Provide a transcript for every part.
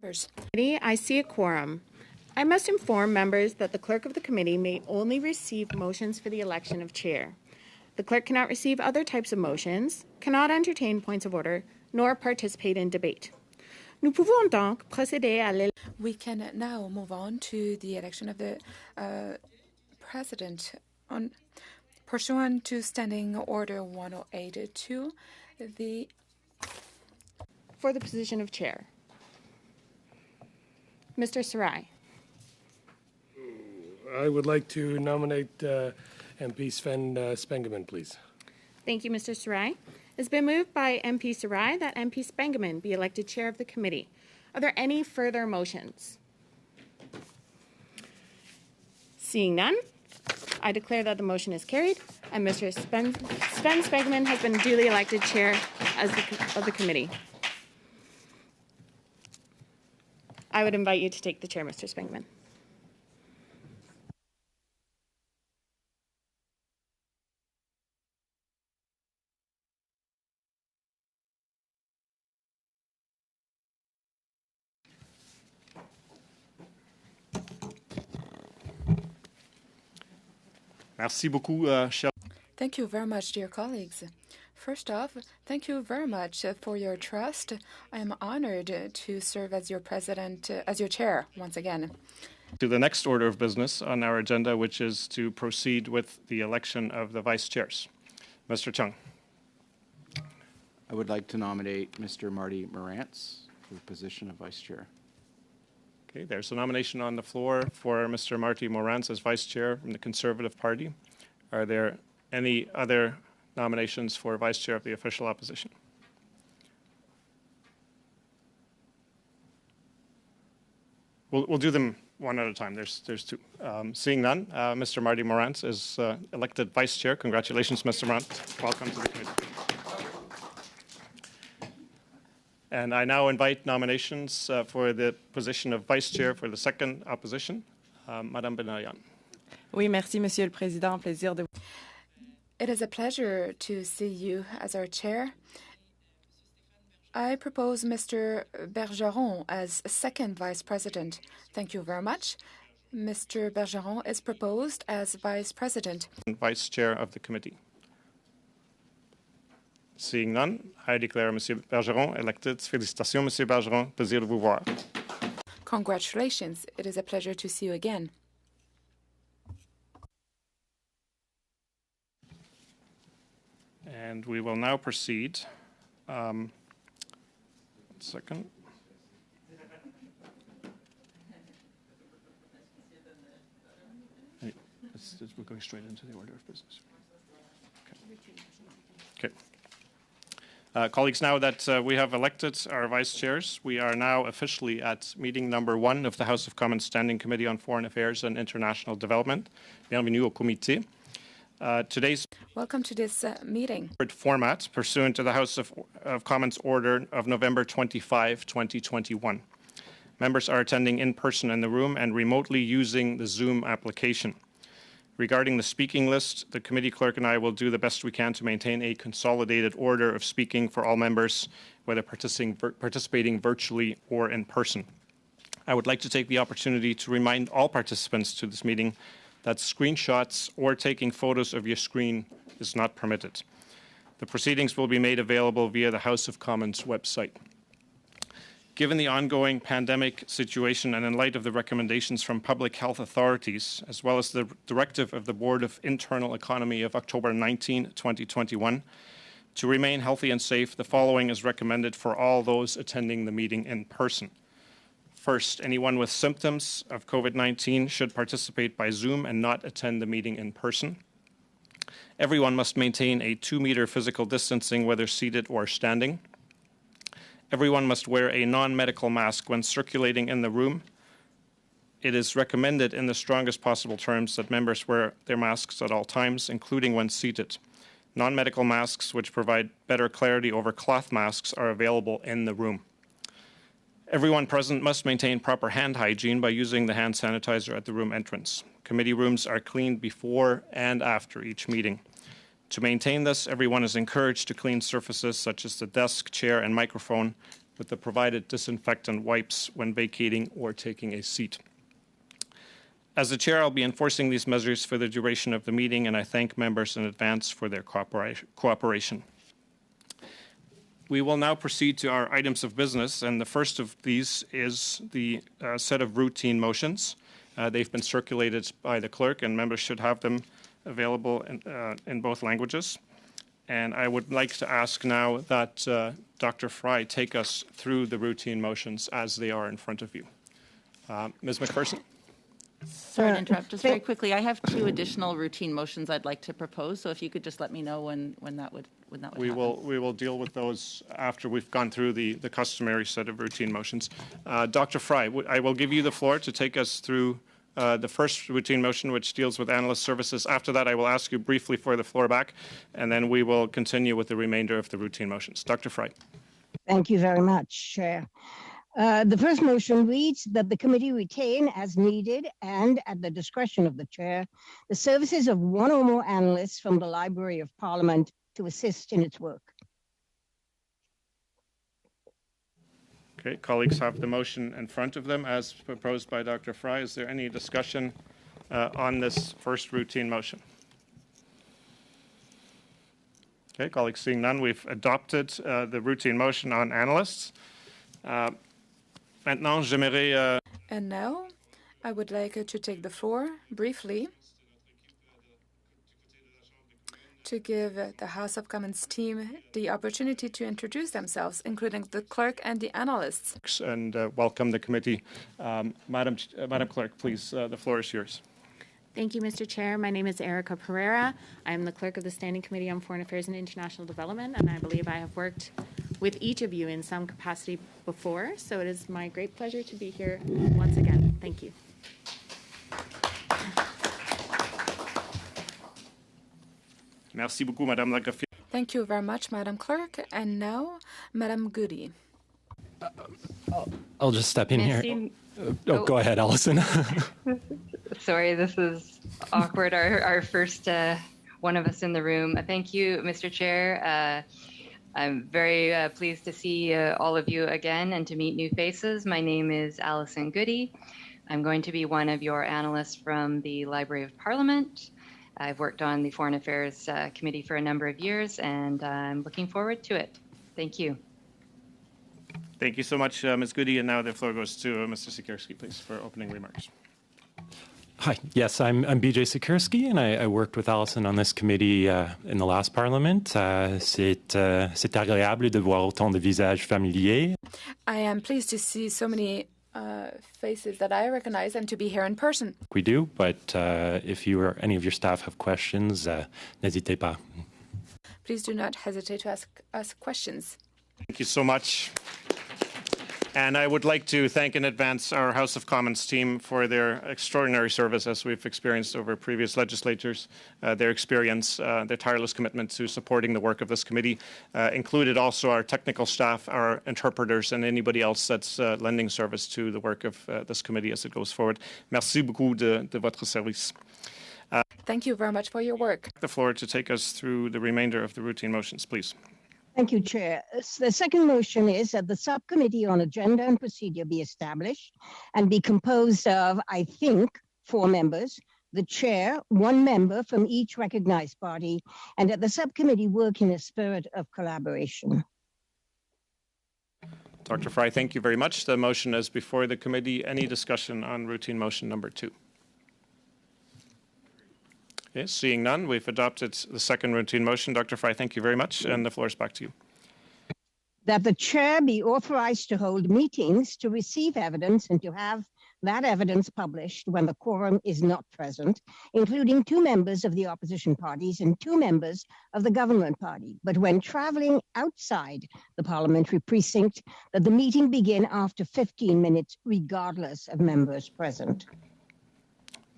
I see a quorum. I must inform members that the clerk of the committee may only receive motions for the election of chair. The clerk cannot receive other types of motions, cannot entertain points of order, nor participate in debate. Nous pouvons donc procéder à l'élection. We can now move on to the election of the president. Pursuant to Standing Order 1082, for the position of chair. Mr. Sarai. I would like to nominate MP Sven Spengeman, please. Thank you, Mr. Sarai. It's been moved by MP Sarai that MP Spengeman be elected chair of the committee. Are there any further motions? Seeing none, I declare that the motion is carried and Mr. Sven Spengeman has been duly elected chair of the committee. I would invite you to take the chair, Mr. Spengeman. Merci beaucoup, cher. Thank you very much, dear colleagues. First off, thank you very much for your trust. I am honored to serve as your president, as your chair once again. To the next order of business on our agenda, which is to proceed with the election of the vice chairs. Mr. Chung. I would like to nominate Mr. Marty Morantz for the position of vice chair. Okay, there's a nomination on the floor for Mr. Marty Morantz as vice chair from the Conservative Party. Are there any other nominations for vice chair of the official opposition? We'll do them one at a time. There's two. Seeing none, Mr. Marty Morantz is elected vice chair. Congratulations, Mr. Morantz. Welcome to the committee. And I now invite nominations for the position of vice chair for the second opposition. Madame Benayan. Oui, merci, Monsieur le Président. Plaisir de. It is a pleasure to see you as our chair. I propose Mr. Bergeron as second vice president. Thank you very much. Mr. Bergeron is proposed as vice president. Vice chair of the committee. Seeing none, I declare Monsieur Bergeron elected. Félicitations, Monsieur Bergeron. Plaisir de vous voir. Congratulations. It is a pleasure to see you again. And we will now proceed. 1 second. We're going straight into the order of business. Okay. Colleagues, now that we have elected our vice chairs, we are now officially at meeting number 1 of the House of Commons Standing Committee on Foreign Affairs and International Development. Bienvenue au comité. Welcome to this meeting. Format pursuant to the House of Commons Order of November 25, 2021. Members are attending in person in the room and remotely using the Zoom application. Regarding the speaking list, the committee clerk and I will do the best we can to maintain a consolidated order of speaking for all members, whether participating virtually or in person. I would like to take the opportunity to remind all participants to this meeting that screenshots or taking photos of your screen is not permitted. The proceedings will be made available via the House of Commons website. Given the ongoing pandemic situation and in light of the recommendations from public health authorities, as well as the directive of the Board of Internal Economy of October 19, 2021, to remain healthy and safe, the following is recommended for all those attending the meeting in person. First, anyone with symptoms of COVID-19 should participate by Zoom and not attend the meeting in person. Everyone must maintain a 2-meter physical distancing, whether seated or standing. Everyone must wear a non-medical mask when circulating in the room. It is recommended in the strongest possible terms that members wear their masks at all times, including when seated. Non-medical masks, which provide better clarity over cloth masks, are available in the room. Everyone present must maintain proper hand hygiene by using the hand sanitizer at the room entrance. Committee rooms are cleaned before and after each meeting. To maintain this, everyone is encouraged to clean surfaces such as the desk, chair, and microphone with the provided disinfectant wipes when vacating or taking a seat. As the chair, I'll be enforcing these measures for the duration of the meeting, and I thank members in advance for their cooperation. We will now proceed to our items of business, and the first of these is the set of routine motions. They've been circulated by the clerk, and members should have them available in both languages. And I would like to ask now that Dr. Fry take us through the routine motions as they are in front of you. Ms. McPherson? Sorry to interrupt. Just very quickly, I have 2 additional routine motions I'd like to propose. So if you could just let me know when that would happen. We will deal with those after we've gone through the customary set of routine motions. Dr. Fry, I will give you the floor to take us through the first routine motion, which deals with analyst services. After that, I will ask you briefly for the floor back, and then we will continue with the remainder of the routine motions. Dr. Fry. Thank you very much, Chair. The first motion reads that the committee retain as needed and at the discretion of the chair, the services of one or more analysts from the Library of Parliament to assist in its work. Okay, colleagues have the motion in front of them as proposed by Dr. Fry. Is there any discussion on this first routine motion? Okay, colleagues, seeing none, we've adopted the routine motion on analysts. And now, I would like to take the floor briefly to give the House of Commons team the opportunity to introduce themselves, including the clerk and the analysts. And welcome the committee. Madam Clerk, please, the floor is yours. Thank you, Mr. Chair. My name is Erica Pereira. I am the clerk of the Standing Committee on Foreign Affairs and International Development, and I believe I have worked with each of you in some capacity before, so it is my great pleasure to be here once again. Thank you. Merci beaucoup, Madame la Greffière. Thank you very much, Madam Clerk. And now, Madam Goody. I'll just step in here. Go ahead, Allison. Sorry, this is awkward. Our first one of us in the room. Thank you, Mr. Chair. I'm very pleased to see all of you again and to meet new faces. My name is Allison Goody. I'm going to be one of your analysts from the Library of Parliament. I've worked on the Foreign Affairs Committee for a number of years, and I'm looking forward to it. Thank you. Thank you so much, Ms. Goody. And now the floor goes to Mr. Siekierski, please, for opening remarks. Hi, yes, I'm BJ Siekierski, and I worked with Allison on this committee in the last Parliament. C'est agréable de voir autant de visages familiers. I am pleased to see so many faces that I recognize and to be here in person. We do, but if you or any of your staff have questions, n'hésitez pas. Please do not hesitate to ask us questions. Thank you so much. And I would like to thank in advance our House of Commons team for their extraordinary service as we've experienced over previous legislatures, their experience, their tireless commitment to supporting the work of this committee, included also our technical staff, our interpreters, and anybody else that's lending service to the work of this committee as it goes forward. Merci beaucoup de votre service. Thank you very much for your work. The floor to take us through the remainder of the routine motions, please. Thank you, Chair. The second motion is that the Subcommittee on Agenda and Procedure be established and be composed of, I think, 4 members, the Chair, 1 member from each recognized party, and that the Subcommittee work in a spirit of collaboration. Dr. Fry, thank you very much. The motion is before the committee. Any discussion on routine motion number 2? Okay, seeing none, we've adopted the second routine motion. Dr. Fry, thank you very much, and the floor is back to you. That the chair be authorized to hold meetings to receive evidence and to have that evidence published when the quorum is not present, including 2 members of the opposition parties and 2 members of the government party. But when traveling outside the parliamentary precinct, that the meeting begin after 15 minutes, regardless of members present.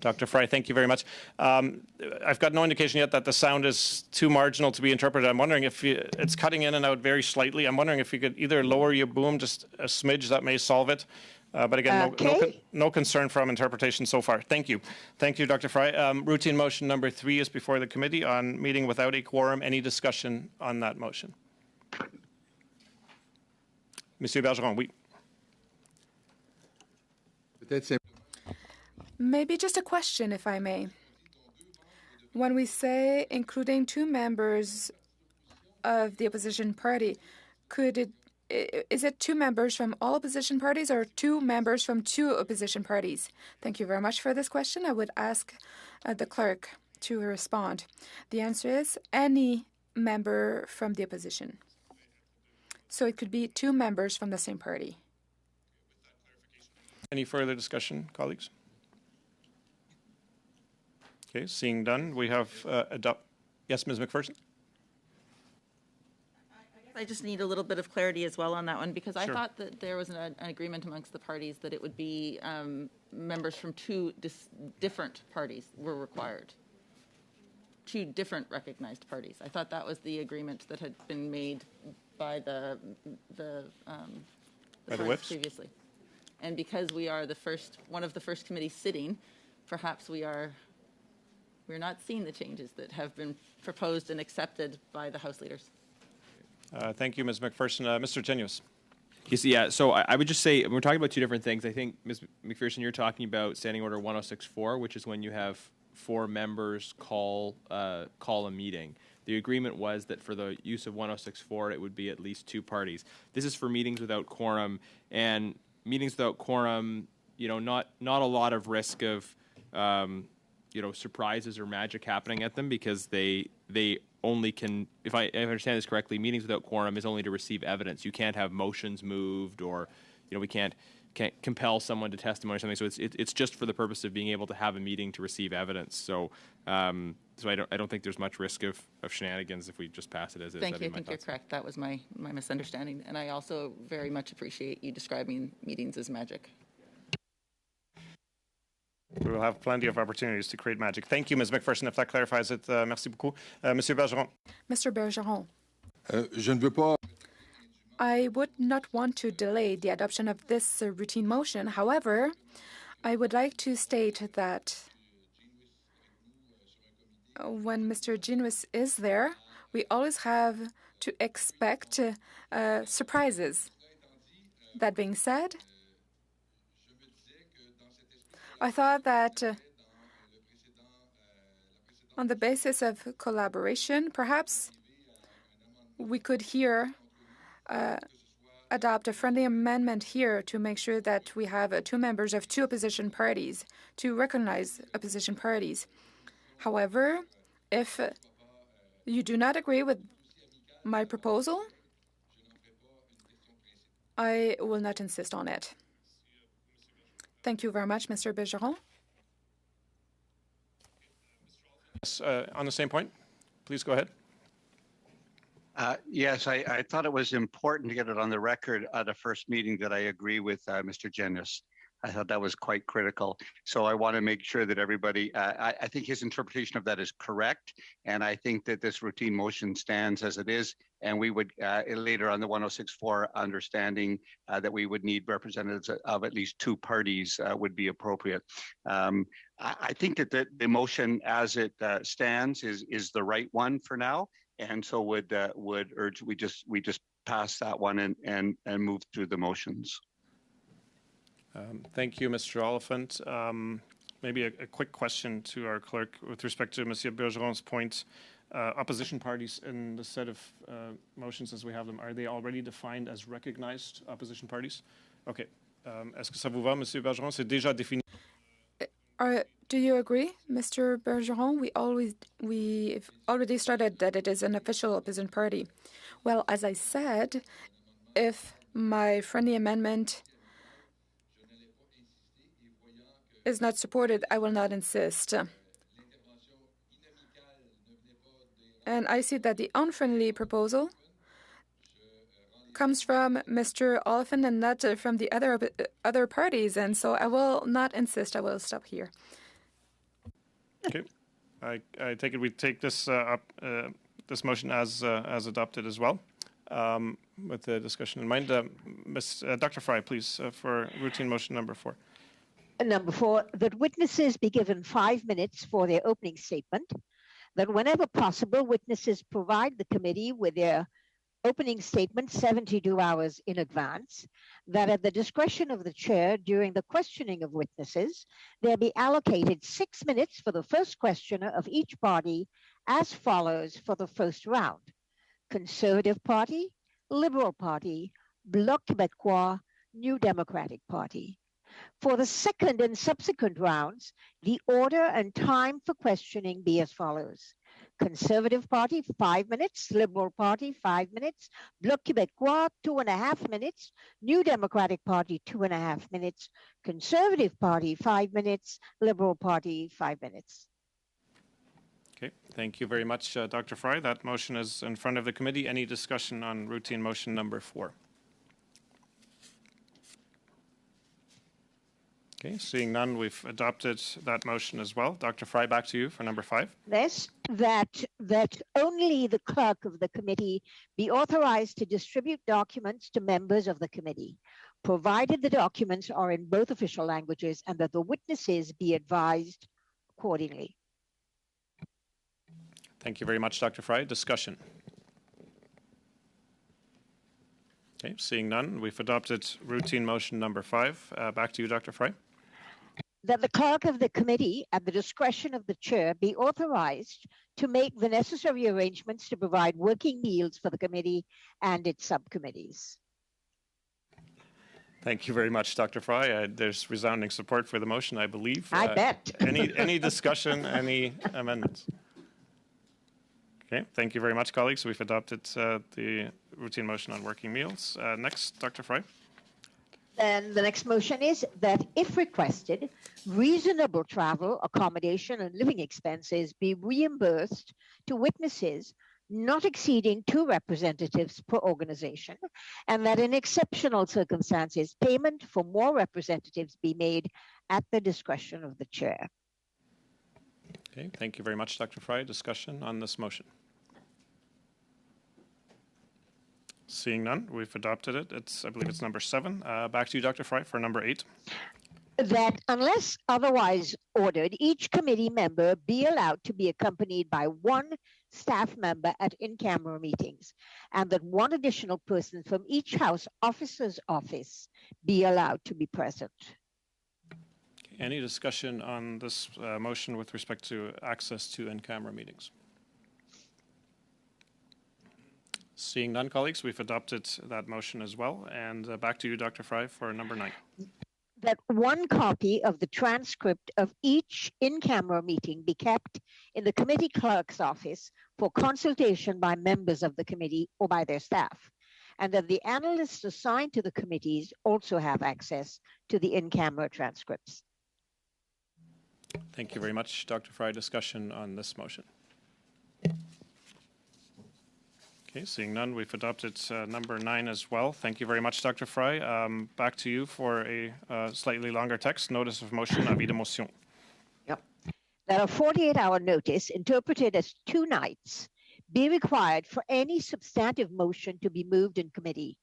Dr. Fry, thank you very much. I've got no indication yet that the sound is too marginal to be interpreted. I'm wondering if it's cutting in and out very slightly. I'm wondering if you could either lower your boom just a smidge, that may solve it. But again, no concern from interpretation so far. Thank you. Thank you, Dr. Fry. Routine motion number 3 is before the committee on meeting without a quorum. Any discussion on that motion? Monsieur Bergeron, oui. Maybe just a question, if I may. When we say including 2 members of the opposition party, is it 2 members from all opposition parties or 2 members from 2 opposition parties? Thank you very much for this question. I would ask the clerk to respond. The answer is any member from the opposition. So it could be 2 members from the same party. Any further discussion, colleagues? Okay, seeing done, we have Yes, Ms. McPherson? I just need a little bit of clarity as well on that one, because I Sure. thought that there was an agreement amongst the parties that it would be members from 2 different parties were required. 2 different recognized parties. I thought that was the agreement that had been made by the whips? previously. And because we are one of the first committees sitting, perhaps we're not seeing the changes that have been proposed and accepted by the House leaders. Thank you, Ms. McPherson. Mr. Genius. Yes, yeah, so I would just say, we're talking about 2 different things. I think, Ms. McPherson, you're talking about Standing Order 1064, which is when you have 4 members call a meeting. The agreement was that for the use of 1064, it would be at least 2 parties. This is for meetings without quorum, and meetings without quorum, not a lot of risk of, surprises or magic happening at them, because they only can, if I understand this correctly, meetings without quorum is only to receive evidence. You can't have motions moved, or, we can't compel someone to testimony or something. So it's just for the purpose of being able to have a meeting to receive evidence. So I don't think there's much risk of shenanigans if we just pass it as is. Thank you. I think you're correct. That was my misunderstanding. And I also very much appreciate you describing meetings as magic. We will have plenty of opportunities to create magic. Thank you, Ms. McPherson, if that clarifies it. Merci beaucoup. Monsieur Bergeron. Mr. Bergeron. Je ne veux pas. I would not want to delay the adoption of this routine motion. However, I would like to state that when Mr. Ginwis is there, we always have to expect surprises. That being said, I thought that on the basis of collaboration, perhaps we could adopt a friendly amendment here to make sure that we have 2 members of 2 opposition parties to recognize opposition parties. However, if you do not agree with my proposal, I will not insist on it. Thank you very much, Mr. Bergeron. Yes, on the same point, please go ahead. Yes, I thought it was important to get it on the record at a first meeting that I agree with Mr. Genius. I thought that was quite critical. So I want to make sure that everybody, I think his interpretation of that is correct. And I think that this routine motion stands as it is. And we would later on the 1064 understanding that we would need representatives of at least 2 parties would be appropriate. I think that the motion as it stands is the right one for now. And so would urge we just pass that one and move through the motions. Thank you, Mr. Oliphant. Maybe a quick question to our clerk with respect to Monsieur Bergeron's point. Opposition parties in the set of motions as we have them, are they already defined as recognized opposition parties? Okay. Est-ce que ça vous va, Monsieur Bergeron? C'est déjà défini. Do you agree, Mr. Bergeron? We've already started that it is an official opposition party. Well, as I said, if my friendly amendment is not supported, I will not insist. And I see that the unfriendly proposal comes from Mr. Oliphant and not from the other parties, and so I will not insist. I will stop here. Okay, I take it we take this this motion as adopted as well, with the discussion in mind. Dr. Fry, please, for routine motion number 4. Number 4, that witnesses be given 5 minutes for their opening statement, that whenever possible, witnesses provide the committee with their opening statement 72 hours in advance, that at the discretion of the chair during the questioning of witnesses, there be allocated 6 minutes for the first questioner of each party as follows for the first round: Conservative Party, Liberal Party, Bloc Québécois, New Democratic Party. For the second and subsequent rounds, the order and time for questioning be as follows: Conservative Party, 5 minutes, Liberal Party, 5 minutes, Bloc Québécois, 2.5 minutes, New Democratic Party, 2.5 minutes, Conservative Party, 5 minutes, Liberal Party, 5 minutes. Okay, thank you very much, Dr. Fry. That motion is in front of the committee. Any discussion on routine motion number 4? Okay, seeing none, we've adopted that motion as well. Dr. Fry, back to you for number 5. This, that only the clerk of the committee be authorized to distribute documents to members of the committee, provided the documents are in both official languages and that the witnesses be advised accordingly. Thank you very much, Dr. Fry. Discussion. Okay, seeing none, we've adopted routine motion number 5. Back to you, Dr. Fry. That the clerk of the committee, at the discretion of the chair, be authorized to make the necessary arrangements to provide working meals for the committee and its subcommittees. Thank you very much, Dr. Fry. There's resounding support for the motion, I believe. I bet. Any discussion, any amendments? Okay, thank you very much, colleagues. We've adopted the routine motion on working meals. Next, Dr. Fry. Then the next motion is that if requested, reasonable travel, accommodation, and living expenses be reimbursed to witnesses not exceeding 2 representatives per organization, and that in exceptional circumstances, payment for more representatives be made at the discretion of the chair. Okay, thank you very much, Dr. Fry. Discussion on this motion. Seeing none, we've adopted it. I believe it's number 7. Back to you, Dr. Fry, for number 8. That unless otherwise ordered, each committee member be allowed to be accompanied by 1 staff member at in-camera meetings, and that 1 additional person from each House officer's office be allowed to be present. Any discussion on this motion with respect to access to in-camera meetings? Seeing none, colleagues, we've adopted that motion as well. And back to you, Dr. Fry, for number 9. That 1 copy of the transcript of each in-camera meeting be kept in the committee clerk's office for consultation by members of the committee or by their staff, and that the analysts assigned to the committees also have access to the in-camera transcripts. Thank you very much, Dr. Fry. Discussion on this motion. Okay, seeing none, we've adopted number 9 as well. Thank you very much, Dr. Fry. Back to you for a slightly longer text, notice of motion, avis de motion. Yep. That a 48-hour notice interpreted as 2 nights be required for any substantive motion to be moved in committee,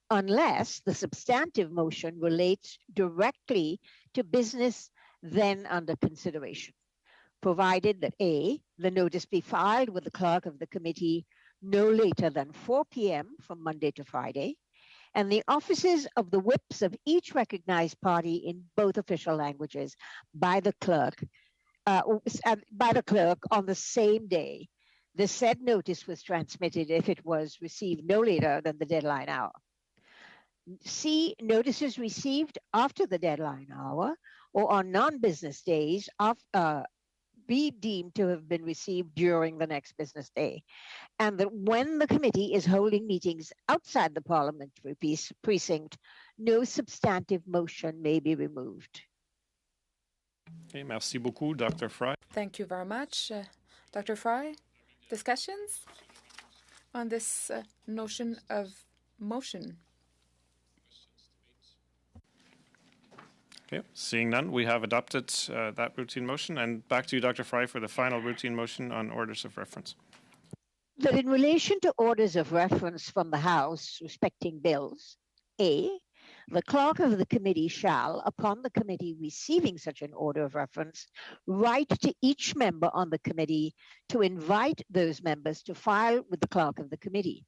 unless the substantive motion relates directly to business then under consideration, provided that A, the notice be filed with the clerk of the committee no later than 4 p.m. from Monday to Friday, and the offices of the whips of each recognized party in both official languages by the clerk on the same day. The said notice was transmitted if it was received no later than the deadline hour. C, notices received after the deadline hour or on non-business days be deemed to have been received during the next business day, and that when the committee is holding meetings outside the parliamentary precinct, no substantive motion may be removed. Okay, merci beaucoup, Dr. Fry. Thank you very much. Dr. Fry, discussions on this notion of motion? Okay, seeing none, we have adopted that routine motion. And back to you, Dr. Fry, for the final routine motion on orders of reference. That in relation to orders of reference from the House respecting bills, A, the clerk of the committee shall, upon the committee receiving such an order of reference, write to each member on the committee to invite those members to file with the clerk of the committee.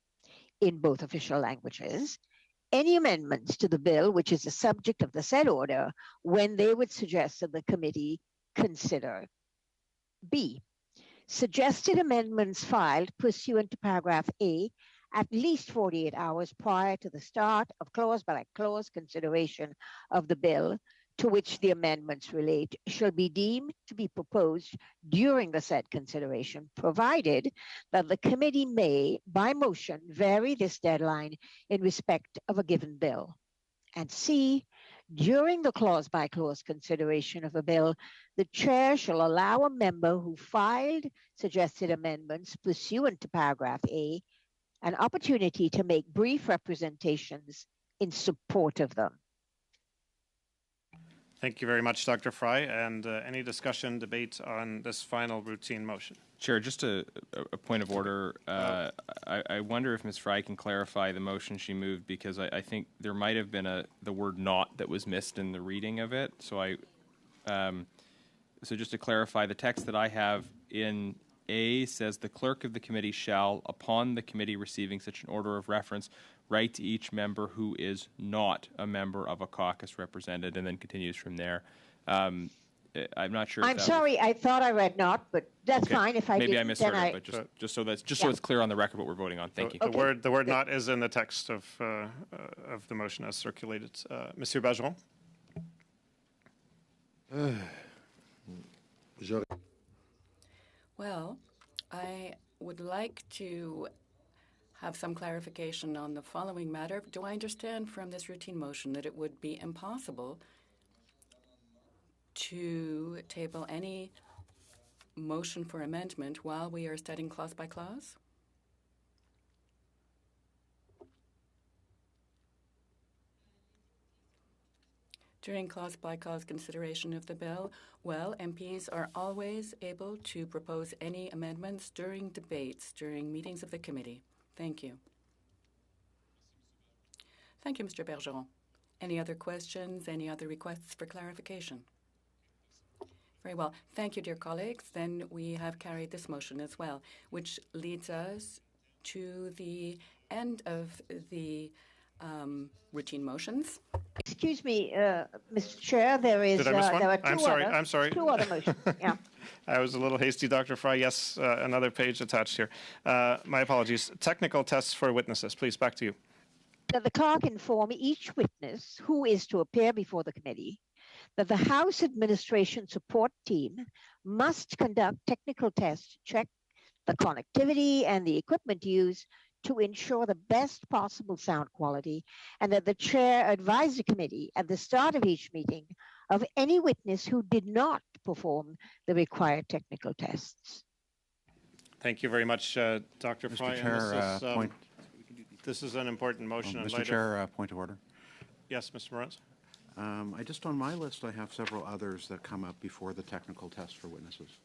in both official languages, any amendments to the bill which is the subject of the said order when they would suggest that the committee consider. B, suggested amendments filed pursuant to paragraph A at least 48 hours prior to the start of clause-by-clause consideration of the bill to which the amendments relate shall be deemed to be proposed during the said consideration, provided that the committee may, by motion, vary this deadline in respect of a given bill. And C, during the clause-by-clause consideration of a bill, the chair shall allow a member who filed suggested amendments pursuant to paragraph A an opportunity to make brief representations in support of them. Thank you very much, Dr. Fry. And any discussion, debate on this final routine motion? Chair, just a point of order. I wonder if Ms. Fry can clarify the motion she moved, because I think there might have been the word "not" that was missed in the reading of it. So so just to clarify, the text that I have in A says the clerk of the committee shall, upon the committee receiving such an order of reference, write to each member who is not a member of a caucus represented, and then continues from there. I'm not sure. I'm sorry, I thought I read not, but that's okay. fine. If I maybe didn't, I misheard then it, but just so it's clear on the record what we're voting on. Thank you. The word "not" is in the text of the motion as circulated. Monsieur Bergeron. Well, I would like to have some clarification on the following matter. Do I understand from this routine motion that it would be impossible to table any motion for amendment while we are studying clause by clause? During clause-by-clause consideration of the bill, well, MPs are always able to propose any amendments during debates, during meetings of the committee. Thank you. Thank you, Mr. Bergeron. Any other questions, any other requests for clarification? Very well. Thank you, dear colleagues. Then we have carried this motion as well, which leads us to the end of the routine motions. Excuse me, Mr. Chair, there is Did I miss one? there are I'm sorry. two other motions. Yeah. I was a little hasty, Dr. Fry. Yes, another page attached here. My apologies. Technical tests for witnesses. Please, back to you. That the clerk inform each witness who is to appear before the committee that the House Administration Support Team must conduct technical tests to check the connectivity and the equipment used to ensure the best possible sound quality, and that the chair advise the committee at the start of each meeting of any witness who did not perform the required technical tests. Thank you very much, Dr. Fry. Mr. Chair, this is an important motion. Mr. Chair, point of order. Yes, Mr. Morales. On my list, I have several others that come up before the technical test for witnesses.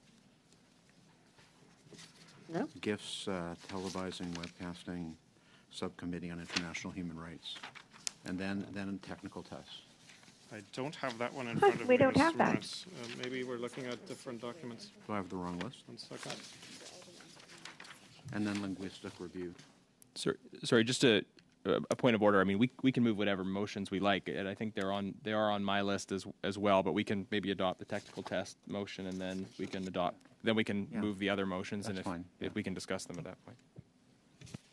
No? Gifts, televising, webcasting, subcommittee on international human rights, and then technical tests. I don't have that one in front of me. We don't have that. Maybe we're looking at different documents. Do I have the wrong list? 1 second. And then linguistic review. Sorry, just a point of order. I mean, we can move whatever motions we like, and I think they are on my list as well. But we can maybe adopt the technical test motion, and then we can move the other motions, That's and if we can discuss them at that point.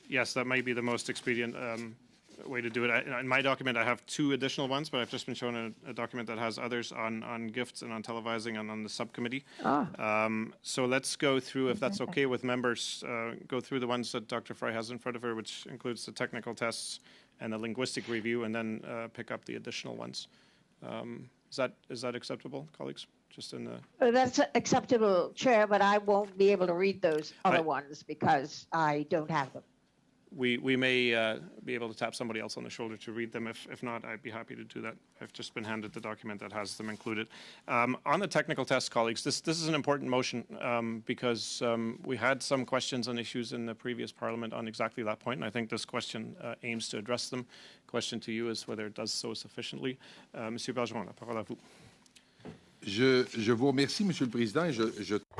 Yes, that might be the most expedient way to do it. In my document, I have 2 additional ones, but I've just been shown a document that has others on gifts and on televising and on the subcommittee. So let's go through, if that's okay with members, go through the ones that Dr. Fry has in front of her, which includes the technical tests and the linguistic review, and then pick up the additional ones. Is that acceptable, colleagues? Just in the. That's acceptable, Chair, but I won't be able to read those other ones because I don't have them. We may be able to tap somebody else on the shoulder to read them. If not, I'd be happy to do that. I've just been handed the document that has them included. On the technical test, colleagues, this is an important motion because we had some questions and issues in the previous Parliament on exactly that point, and I think this question aims to address them. Question to you is whether it does so sufficiently. Monsieur Bergeron, la parole à vous. Je vous remercie, Monsieur le Président.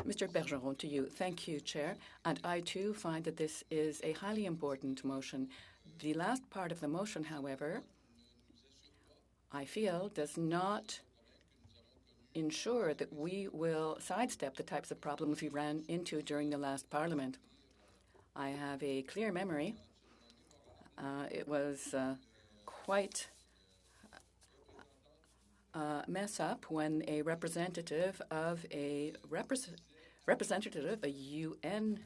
Mr. Bergeron, to you. Thank you, Chair. And I, too, find that this is a highly important motion The last part of the motion, however, I feel does not ensure that we will sidestep the types of problems we ran into during the last Parliament. I have a clear memory. It was quite a mess up when a representative of a UN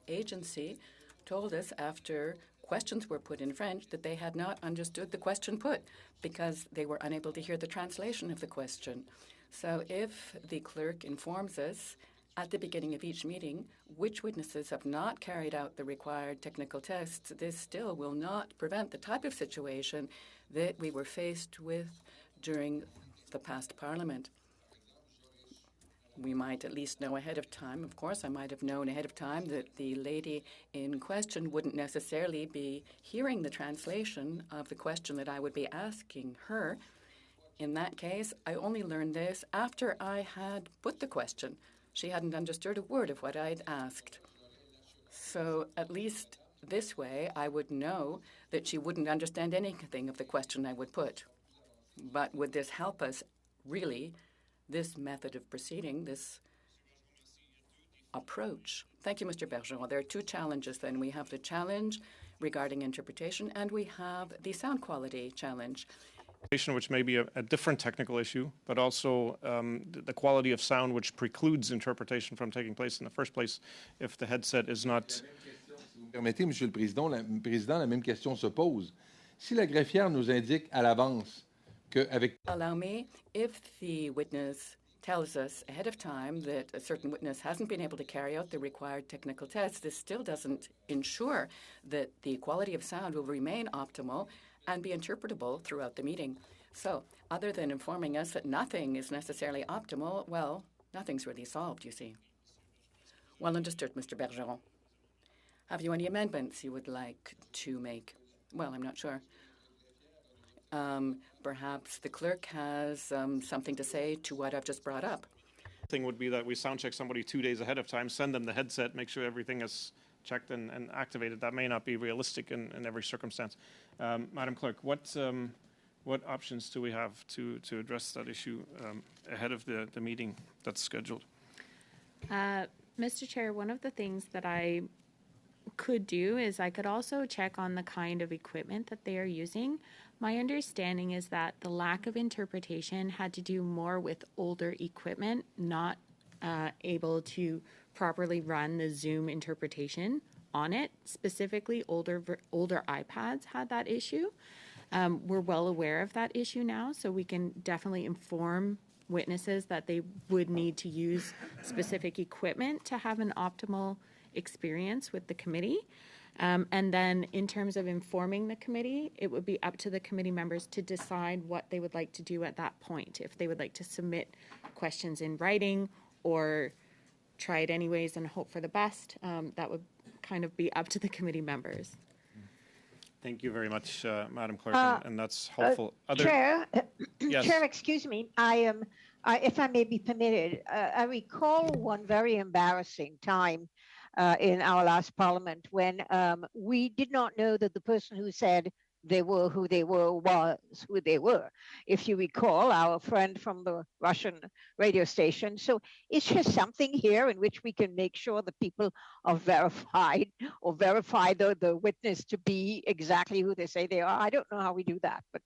agency told us after questions were put in French that they had not understood the question put because they were unable to hear the translation of the question. So if the clerk informs us at the beginning of each meeting which witnesses have not carried out the required technical tests, this still will not prevent the type of situation that we were faced with during the past Parliament. We might at least know ahead of time. Of course, I might have known ahead of time that the lady in question wouldn't necessarily be hearing the translation of the question that I would be asking her. In that case, I only learned this after I had put the question. She hadn't understood a word of what I'd asked. So at least this way, I would know that she wouldn't understand anything of the question I would put. But would this help us really, this method of proceeding, this approach? Thank you, Mr. Bergeron. There are two challenges then. We have the challenge regarding interpretation, and we have the sound quality challenge. Which may be a different technical issue, but also the quality of sound which precludes interpretation from taking place in the first place if the headset is not... Permettez, Monsieur le Président, la même question se pose. Si la greffière nous indique à l'avance qu'avec... Allow me, if the witness tells us ahead of time that a certain witness hasn't been able to carry out the required technical tests, this still doesn't ensure that the quality of sound will remain optimal and be interpretable throughout the meeting. So, other than informing us that nothing is necessarily optimal, well, nothing's really solved, you see. Well understood, Mr. Bergeron. Have you any amendments you would like to make? Well, I'm not sure. Perhaps the clerk has something to say to what I've just brought up. Thing would be that we sound check somebody 2 days ahead of time, send them the headset, make sure everything is checked and activated. That may not be realistic in every circumstance. Madam Clerk, what options do we have to address that issue ahead of the meeting that's scheduled? Mr. Chair, one of the things that I could do is I could also check on the kind of equipment that they are using. My understanding is that the lack of interpretation had to do more with older equipment, not able to properly run the Zoom interpretation on it. Specifically, older iPads had that issue. We're well aware of that issue now, so we can definitely inform witnesses that they would need to use specific equipment to have an optimal experience with the committee. And then in terms of informing the committee, it would be up to the committee members to decide what they would like to do at that point. If they would like to submit questions in writing or try it anyways and hope for the best, that would kind of be up to the committee members. Thank you very much, Madam Clerk, and that's helpful. Chair, yes. Chair, excuse me. If I may be permitted, I recall one very embarrassing time in our last Parliament when we did not know that the person who said they were who they were was who they were. If you recall, our friend from the Russian radio station. So is there something here in which we can make sure that people are verified or verify the witness to be exactly who they say they are? I don't know how we do that, but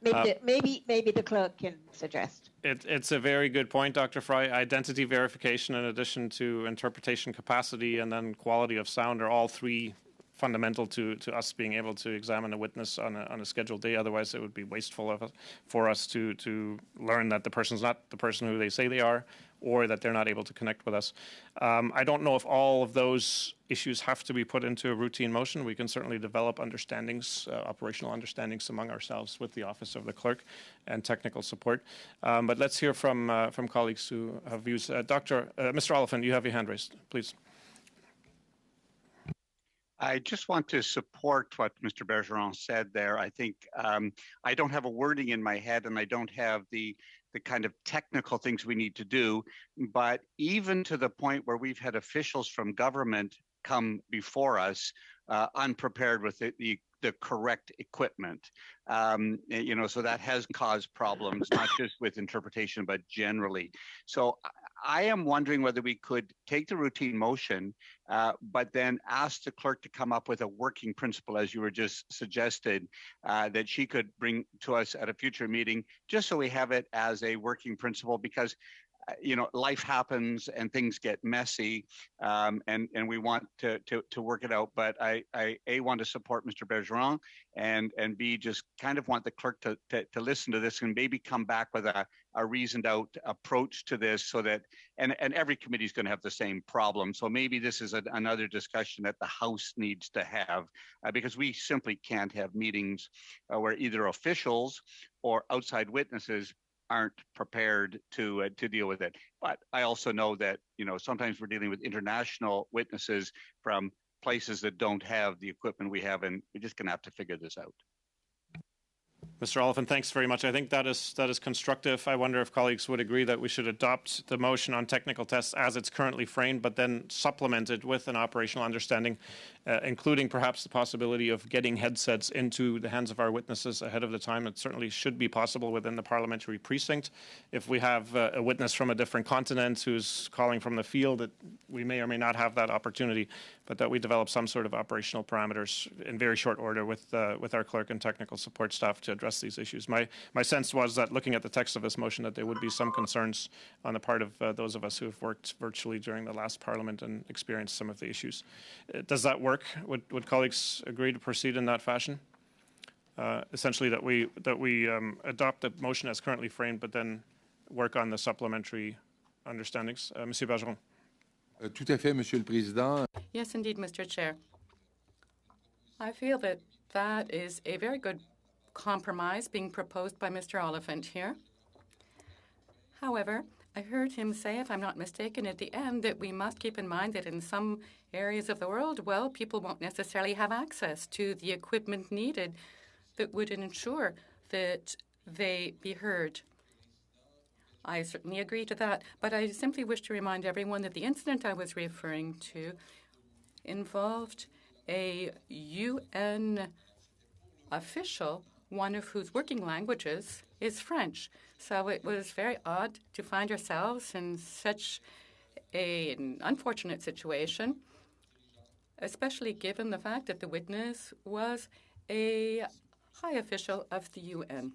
maybe the clerk can suggest. It's a very good point, Dr. Fry. Identity verification in addition to interpretation capacity and then quality of sound are all three fundamental to us being able to examine a witness on a scheduled day. Otherwise, it would be wasteful for us to learn that the person's not the person who they say they are, or that they're not able to connect with us. I don't know if all of those issues have to be put into a routine motion. We can certainly develop understandings, operational understandings among ourselves with the Office of the Clerk and technical support. But let's hear from colleagues who have views. Mr. Oliphant, you have your hand raised, please. I just want to support what Mr. Bergeron said there. I think I don't have a wording in my head and I don't have the kind of technical things we need to do, but even to the point where we've had officials from government come before us unprepared with the correct equipment. So that has caused problems, not just with interpretation, but generally. So I am wondering whether we could take the routine motion, but then ask the clerk to come up with a working principle, as you were just suggested, that she could bring to us at a future meeting, just so we have it as a working principle, because life happens and things get messy, and we want to work it out. But I want to support Mr. Bergeron, and B, just kind of want the clerk to listen to this and maybe come back with a reasoned out approach to this, so that, and every committee is going to have the same problem. So maybe this is another discussion that the House needs to have, because we simply can't have meetings where either officials or outside witnesses aren't prepared to deal with it. But I also know that sometimes we're dealing with international witnesses from places that don't have the equipment we have, and we're just going to have to figure this out. Mr. Oliphant, thanks very much. I think that is constructive. I wonder if colleagues would agree that we should adopt the motion on technical tests as it's currently framed, but then supplement it with an operational understanding, including perhaps the possibility of getting headsets into the hands of our witnesses ahead of the time. It certainly should be possible within the parliamentary precinct. If we have a witness from a different continent who's calling from the field, we may or may not have that opportunity, but that we develop some sort of operational parameters in very short order with our clerk and technical support staff to address these issues. My sense was that, looking at the text of this motion, that there would be some concerns on the part of those of us who have worked virtually during the last Parliament and experienced some of the issues. Does that work? Would colleagues agree to proceed in that fashion? Essentially, that we adopt the motion as currently framed, but then work on the supplementary understandings. Monsieur Bergeron. Tout à fait, Monsieur le Président. Yes, indeed, Mr. Chair. I feel that that is a very good compromise being proposed by Mr. Oliphant here. However, I heard him say, if I'm not mistaken, at the end, that we must keep in mind that in some areas of the world, well, people won't necessarily have access to the equipment needed that would ensure that they be heard. I certainly agree to that, but I simply wish to remind everyone that the incident I was referring to involved a UN official, one of whose working languages is French. So it was very odd to find ourselves in such an unfortunate situation, especially given the fact that the witness was a high official of the UN.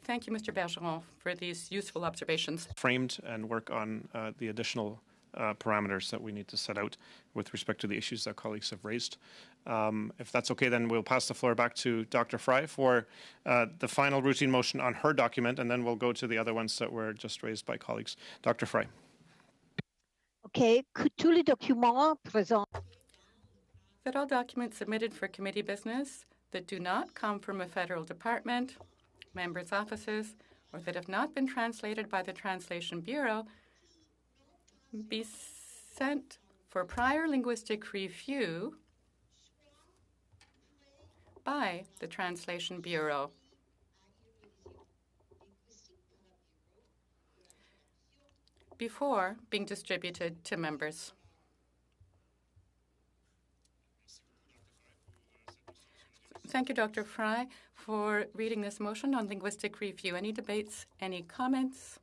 Thank you, Mr. Bergeron, for these useful observations. Framed and work on the additional parameters that we need to set out with respect to the issues that colleagues have raised. If that's okay, then we'll pass the floor back to Dr. Fry for the final routine motion on her document, and then we'll go to the other ones that were just raised by colleagues. Dr. Fry. Okay, que tous les documents présents. That all documents submitted for committee business that do not come from a federal department, members' offices, or that have not been translated by the Translation Bureau be sent for prior linguistic review by the Translation Bureau. Before being distributed to members. Thank you, Dr. Fry, for reading this motion on linguistic review. Any debates? Any comments?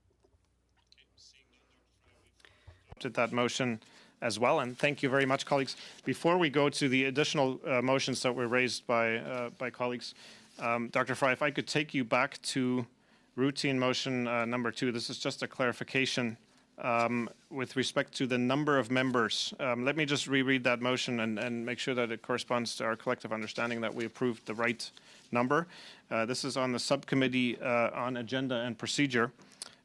That motion as well, and thank you very much, colleagues. Before we go to the additional motions that were raised by colleagues, Dr. Fry, if I could take you back to routine motion number 2. This is just a clarification with respect to the number of members. Let me just reread that motion and make sure that it corresponds to our collective understanding that we approved the right number. This is on the subcommittee on agenda and procedure.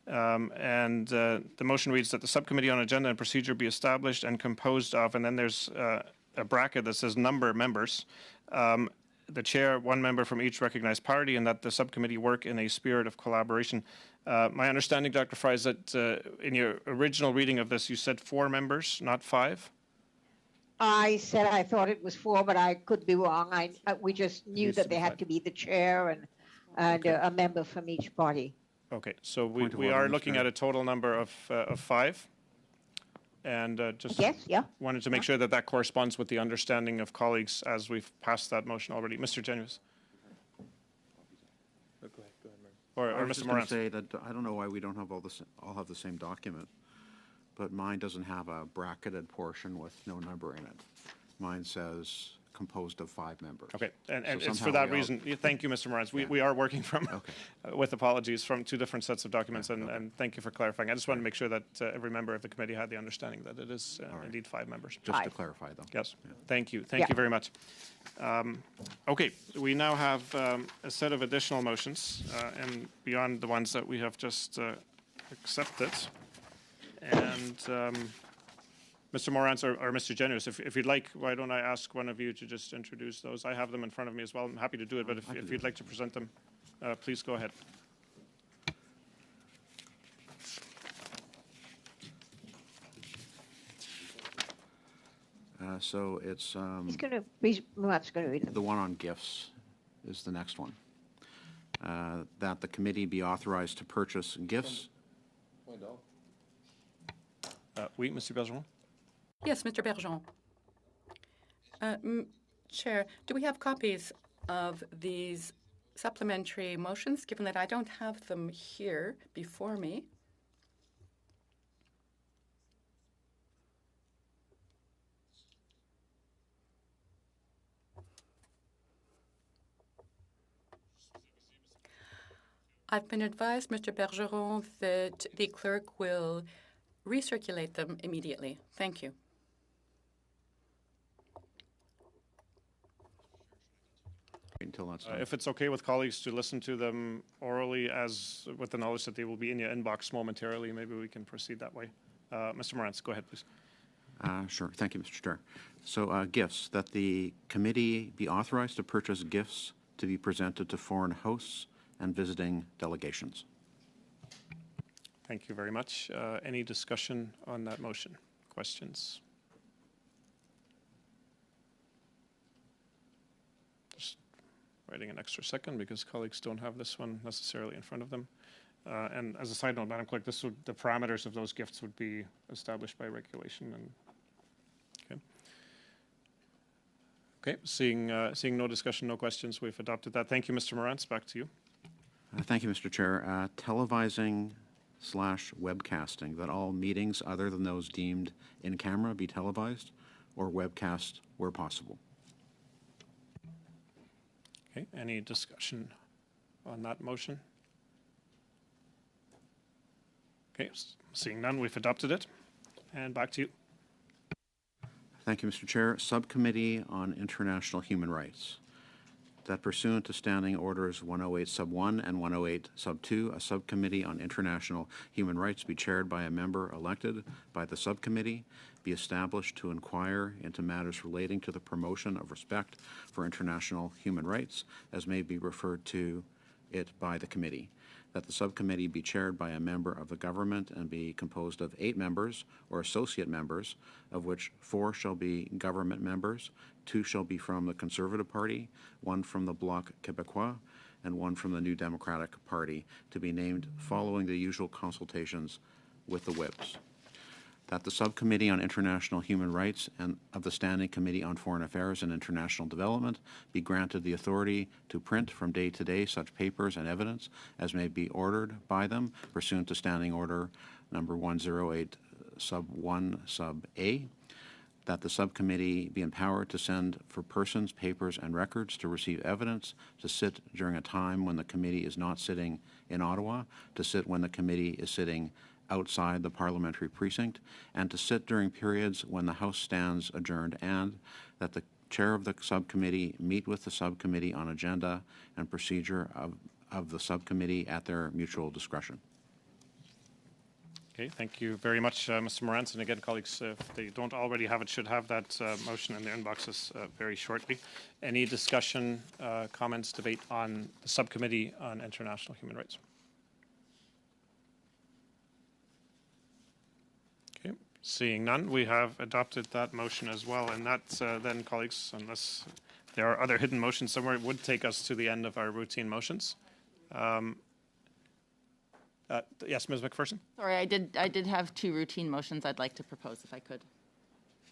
The motion reads that the subcommittee on agenda and procedure be established and composed of, and then there's a bracket that says number of members, the chair, one member from each recognized party, and that the subcommittee work in a spirit of collaboration. My understanding, Dr. Fry, is that in your original reading of this, you said 4 members, not 5? I said I thought it was 4, but I could be wrong. We just knew that they had to be the chair and okay. A member from each party. Okay, so we are looking at a total number of 5. And just Yes, yeah. wanted to make sure that that corresponds with the understanding of colleagues as we've passed that motion already. Mr. Genuis. Go ahead, Or I was Mr. just going Moran. to say that I don't know why we don't have all have the same document, but mine doesn't have a bracketed portion with no number in it. Mine says composed of 5 members. Okay, and So it's for somehow that we all- reason. Thank you, Mr. Morans. Yeah. We are working from, Okay. with apologies, from 2 different sets of documents, Okay. and thank you for clarifying. I just wanted to make sure that every member of the committee had the understanding that it is indeed 5 members. Just to clarify, though. Yes, thank you. Thank you very much. Okay, we now have a set of additional motions, and beyond the ones that we have just accepted. And Mr. Morans or Mr. Genuis, if you'd like, why don't I ask one of you to just introduce those? I have them in front of me as well. I'm happy to do it, but if you'd like to present them, please go ahead. So it's He's going to read. Murat's going to read them. the one on gifts is the next one. That the committee be authorized to purchase gifts. Oui, Mr. Bergeron. Yes, Mr. Bergeron. Chair, do we have copies of these supplementary motions, given that I don't have them here before me? I've been advised, Mr. Bergeron, that the clerk will recirculate them immediately. Thank you. Until that's done. If it's okay with colleagues to listen to them orally, as with the knowledge that they will be in your inbox momentarily, maybe we can proceed that way. Mr. Morans, go ahead, please. Sure. Thank you, Mr. Chair. So gifts, that the committee be authorized to purchase gifts to be presented to foreign hosts and visiting delegations. Thank you very much. Any discussion on that motion? Questions? Just waiting an extra second because colleagues don't have this one necessarily in front of them. And as a side note, Madam Clerk, the parameters of those gifts would be established by regulation. And okay, seeing no discussion, no questions, we've adopted that. Thank you, Mr. Morans. Back to you. Thank you, Mr. Chair. Televising/webcasting, that all meetings other than those deemed in camera be televised or webcast where possible. Okay, any discussion on that motion? Okay, seeing none, we've adopted it. And back to you. Thank you, Mr. Chair. Subcommittee on International Human Rights. That pursuant to Standing Orders 108 Sub 1 and 108 Sub 2, a subcommittee on international human rights be chaired by a member elected by the subcommittee, be established to inquire into matters relating to the promotion of respect for international human rights, as may be referred to it by the committee. That the subcommittee be chaired by a member of the government and be composed of 8 members or associate members, of which 4 shall be government members, 2 shall be from the Conservative Party, 1 from the Bloc Québécois, and 1 from the New Democratic Party, to be named following the usual consultations with the whips. That the Subcommittee on International Human Rights and of the Standing Committee on Foreign Affairs and International Development be granted the authority to print from day to day such papers and evidence as may be ordered by them pursuant to Standing Order number 108 Sub 1 Sub A. That the subcommittee be empowered to send for persons, papers, and records to receive evidence, to sit during a time when the committee is not sitting in Ottawa, to sit when the committee is sitting outside the parliamentary precinct, and to sit during periods when the House stands adjourned, and that the chair of the subcommittee meet with the subcommittee on agenda and procedure of the subcommittee at their mutual discretion. Okay, thank you very much, Mr. Morans. And again, colleagues, if they don't already have it, should have that motion in their inboxes very shortly. Any discussion, comments, debate on the Subcommittee on International Human Rights? Okay, seeing none, we have adopted that motion as well. And that then, colleagues, unless there are other hidden motions somewhere, would take us to the end of our routine motions. Yes, Ms. McPherson? Sorry, I did have two routine motions I'd like to propose, if I could.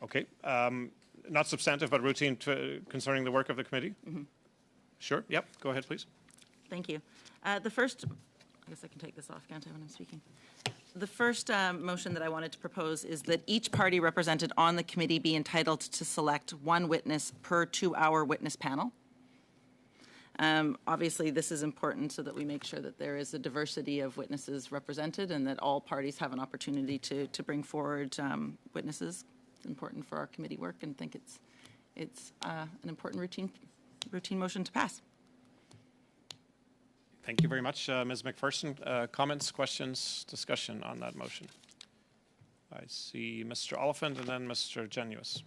Okay. Not substantive, but routine concerning the work of the committee? Mm-hmm. Sure. Yep. Go ahead, please. Thank you. The first, I guess I can take this off, can't I, when I'm speaking? The first motion that I wanted to propose is that each party represented on the committee be entitled to select one witness per 2-hour witness panel. Obviously, this is important so that we make sure that there is a diversity of witnesses represented and that all parties have an opportunity to bring forward witnesses. It's important for our committee work, and think it's an important routine motion to pass. Thank you very much, Ms. McPherson. Comments, questions, discussion on that motion? I see Mr. Oliphant and then Mr. Genuis.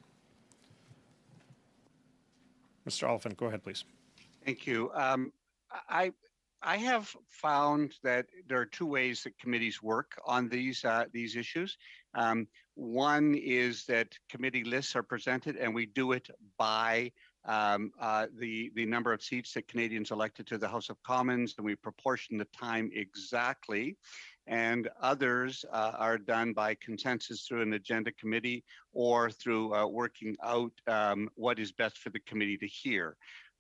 Mr. Oliphant, go ahead, please. Thank you. I have found that there are two ways that committees work on these issues. One is that committee lists are presented, and we do it by the number of seats that Canadians elected to the House of Commons, and we proportion the time exactly. And others are done by consensus through an agenda committee or through working out what is best for the committee to hear.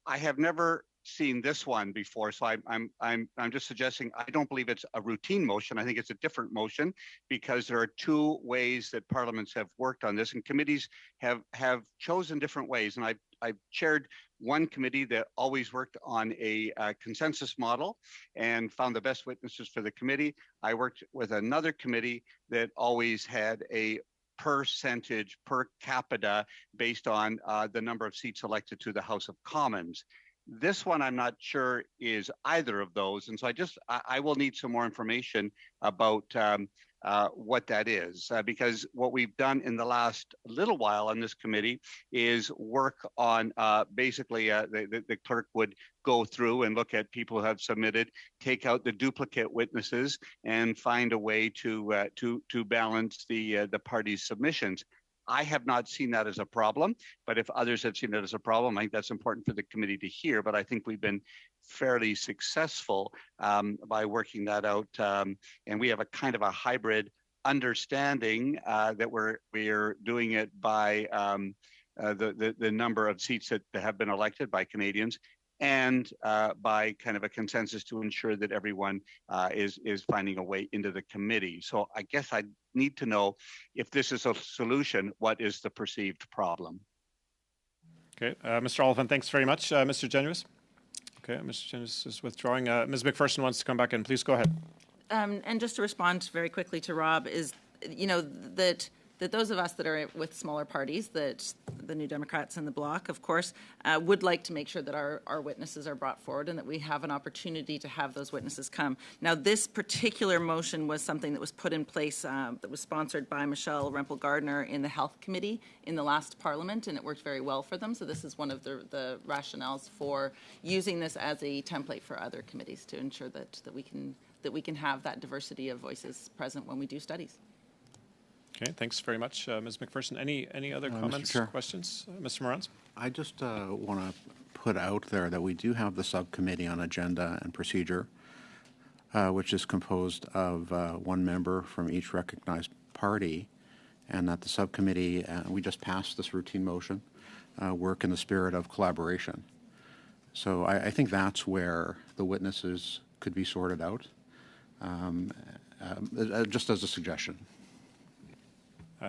I have never seen this one before, so I'm just suggesting I don't believe it's a routine motion. I think it's a different motion because there are two ways that parliaments have worked on this, and committees have chosen different ways. And I've chaired one committee that always worked on a consensus model and found the best witnesses for the committee. I worked with another committee that always had a percentage per capita based on the number of seats elected to the House of Commons. This one, I'm not sure is either of those. And so I will need some more information about what that is, because what we've done in the last little while on this committee is work on basically the clerk would go through and look at people who have submitted, take out the duplicate witnesses, and find a way to balance the parties' submissions. I have not seen that as a problem, but if others have seen it as a problem, I think that's important for the committee to hear. But I think we've been fairly successful by working that out, and we have a kind of a hybrid understanding that we're doing it by the number of seats that have been elected by Canadians, and by kind of a consensus to ensure that everyone is finding a way into the committee. So I guess I need to know, if this is a solution, what is the perceived problem? Okay, Mr. Oliphant, thanks very much. Mr. Genuis? Okay, Mr. Genuis is withdrawing. Ms. McPherson wants to come back in. Please go ahead. And just to respond very quickly to Rob is, that those of us that are with smaller parties, that the New Democrats and the Bloc, of course, would like to make sure that our witnesses are brought forward and that we have an opportunity to have those witnesses come. Now, this particular motion was something that was put in place, that was sponsored by Michelle Rempel-Gardner in the Health Committee in the last Parliament, and it worked very well for them. So this is one of the rationales for using this as a template for other committees to ensure that we can have that diversity of voices present when we do studies. Okay, thanks very much, Ms. McPherson. Any other comments, questions? Mr. Morans? I just want to put out there that we do have the subcommittee on agenda and procedure, which is composed of one member from each recognized party, and that the subcommittee, we just passed this routine motion, work in the spirit of collaboration. So I think that's where the witnesses could be sorted out, just as a suggestion.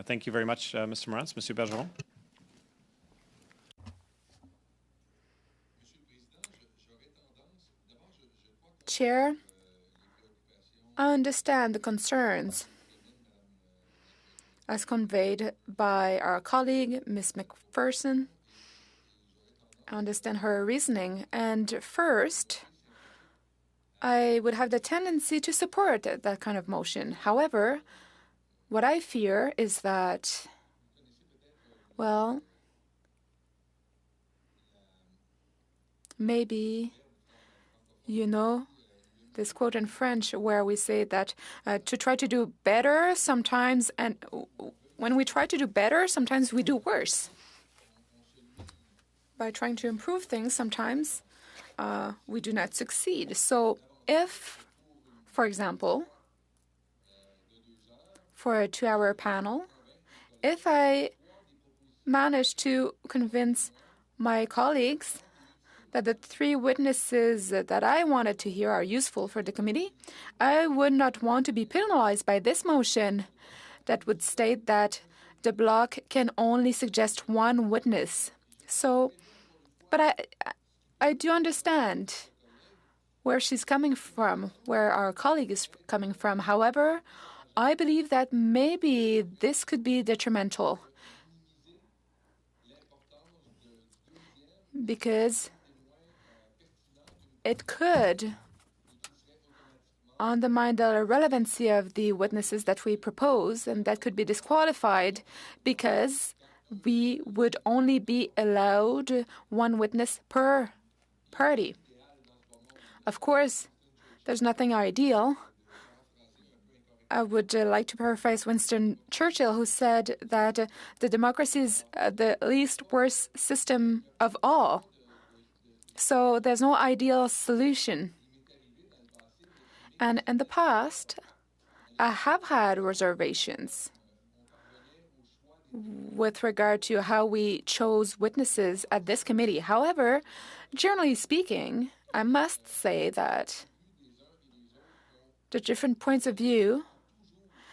Thank you very much, Mr. Morans. Monsieur Bergeron? Chair, I understand the concerns as conveyed by our colleague, Ms. McPherson. I understand her reasoning. And first, I would have the tendency to support that kind of motion. However, what I fear is that, well, maybe, this quote in French where we say that to try to do better sometimes, and when we try to do better, sometimes we do worse. By trying to improve things, sometimes we do not succeed. So if, for example, for a 2-hour panel. If I manage to convince my colleagues that the 3 witnesses that I wanted to hear are useful for the committee, I would not want to be penalized by this motion that would state that the bloc can only suggest 1 witness. So, but I do understand where she's coming from, where our colleague is coming from. However, I believe that maybe this could be detrimental because it could undermine the relevancy of the witnesses that we propose, and that could be disqualified because we would only be allowed 1 witness per party. Of course, there's nothing ideal. I would like to paraphrase Winston Churchill, who said that the democracy is the least worst system of all. So there's no ideal solution. And in the past, I have had reservations with regard to how we chose witnesses at this committee. However, generally speaking, I must say that the different points of view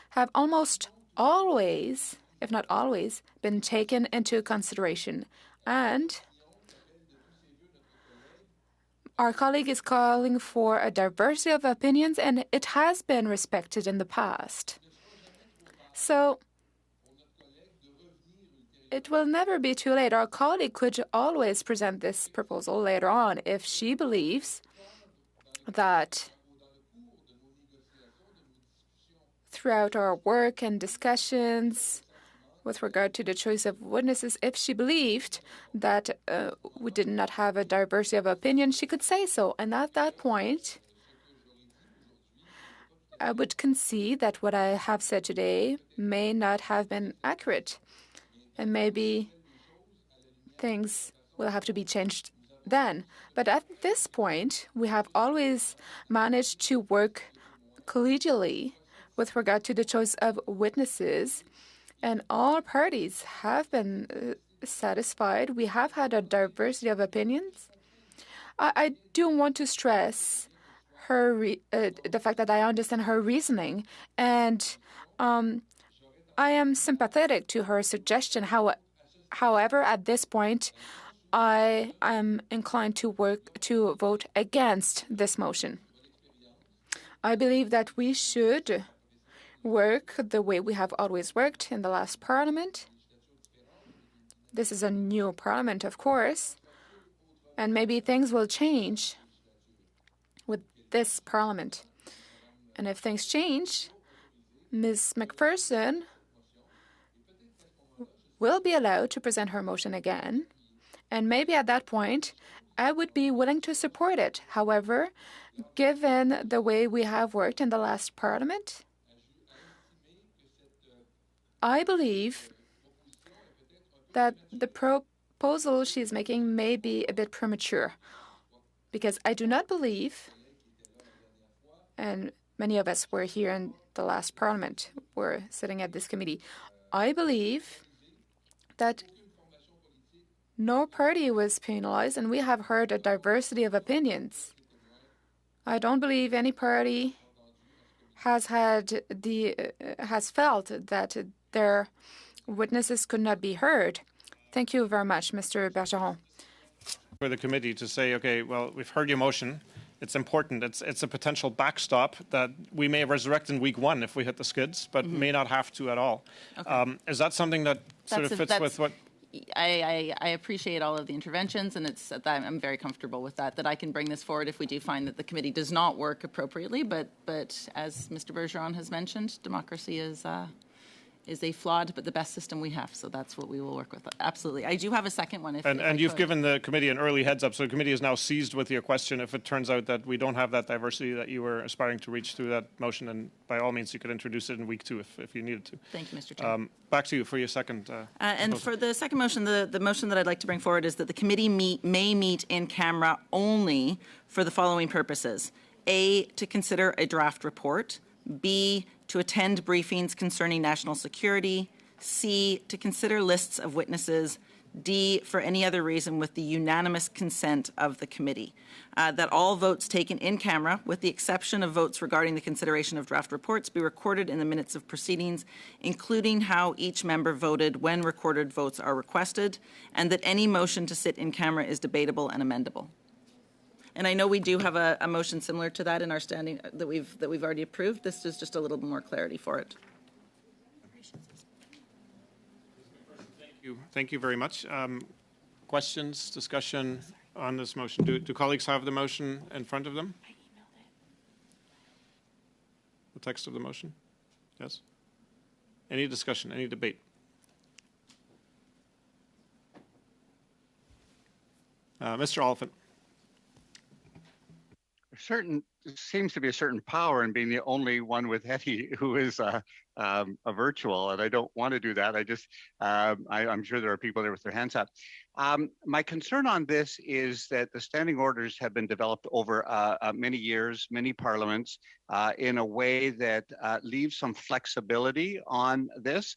have almost always, if not always, been taken into consideration. And our colleague is calling for a diversity of opinions, and it has been respected in the past. So it will never be too late. Our colleague could always present this proposal later on if she believes that throughout our work and discussions with regard to the choice of witnesses, if she believed that we did not have a diversity of opinion, she could say so. And at that point, I would concede that what I have said today may not have been accurate. And maybe things will have to be changed then. But at this point, we have always managed to work collegially with regard to the choice of witnesses, and all parties have been satisfied. We have had a diversity of opinions. I do want to stress the fact that I understand her reasoning, and I am sympathetic to her suggestion. However, at this point, I am inclined to vote against this motion. I believe that we should work the way we have always worked in the last parliament. This is a new parliament, of course, and maybe things will change with this parliament. And if things change, Ms. McPherson will be allowed to present her motion again, and maybe at that point, I would be willing to support it. However, given the way we have worked in the last parliament, I believe that the proposal she's making may be a bit premature, because I do not believe, and many of us were here in the last parliament, were sitting at this committee, I believe that no party was penalized, and we have heard a diversity of opinions. I don't believe any party has felt that their witnesses could not be heard. Thank you very much, Mr. Bergeron. For the committee to say, okay, well, we've heard your motion. It's important. It's a potential backstop that we may resurrect in week 1 if we hit the skids, but may not have to at all. Okay. Is that something that sort of fits with what? I appreciate all of the interventions, and I'm very comfortable with that I can bring this forward if we do find that the committee does not work appropriately. But as Mr. Bergeron has mentioned, democracy is a flawed but the best system we have. So that's what we will work with. Absolutely. I do have a second one. And you've given the committee an early heads up. So the committee is now seized with your question if it turns out that we don't have that diversity that you were aspiring to reach through that motion. And by all means, you could introduce it in week 2 if you needed to. Thank you, Mr. Chair. Back to you for your second. And for the second motion, the motion that I'd like to bring forward is that the committee may meet in camera only for the following purposes. A, to consider a draft report. B, to to attend briefings concerning national security, C, to consider lists of witnesses, D, for any other reason with the unanimous consent of the committee. That all votes taken in camera, with the exception of votes regarding the consideration of draft reports, be recorded in the minutes of proceedings, including how each member voted when recorded votes are requested, and that any motion to sit in camera is debatable and amendable. And I know we do have a motion similar to that in our standing that we've already approved. This is just a little bit more clarity for it. Thank you very much. Questions, discussion on this motion? Do colleagues have the motion in front of them? I emailed it. The text of the motion? Yes? Any discussion, any debate? Mr. Oliphant. Seems to be a certain power in being the only one with Hetty who is a virtual, and I don't want to do that. I'm sure there are people there with their hands up. My concern on this is that the standing orders have been developed over many years, many parliaments, in a way that leaves some flexibility on this.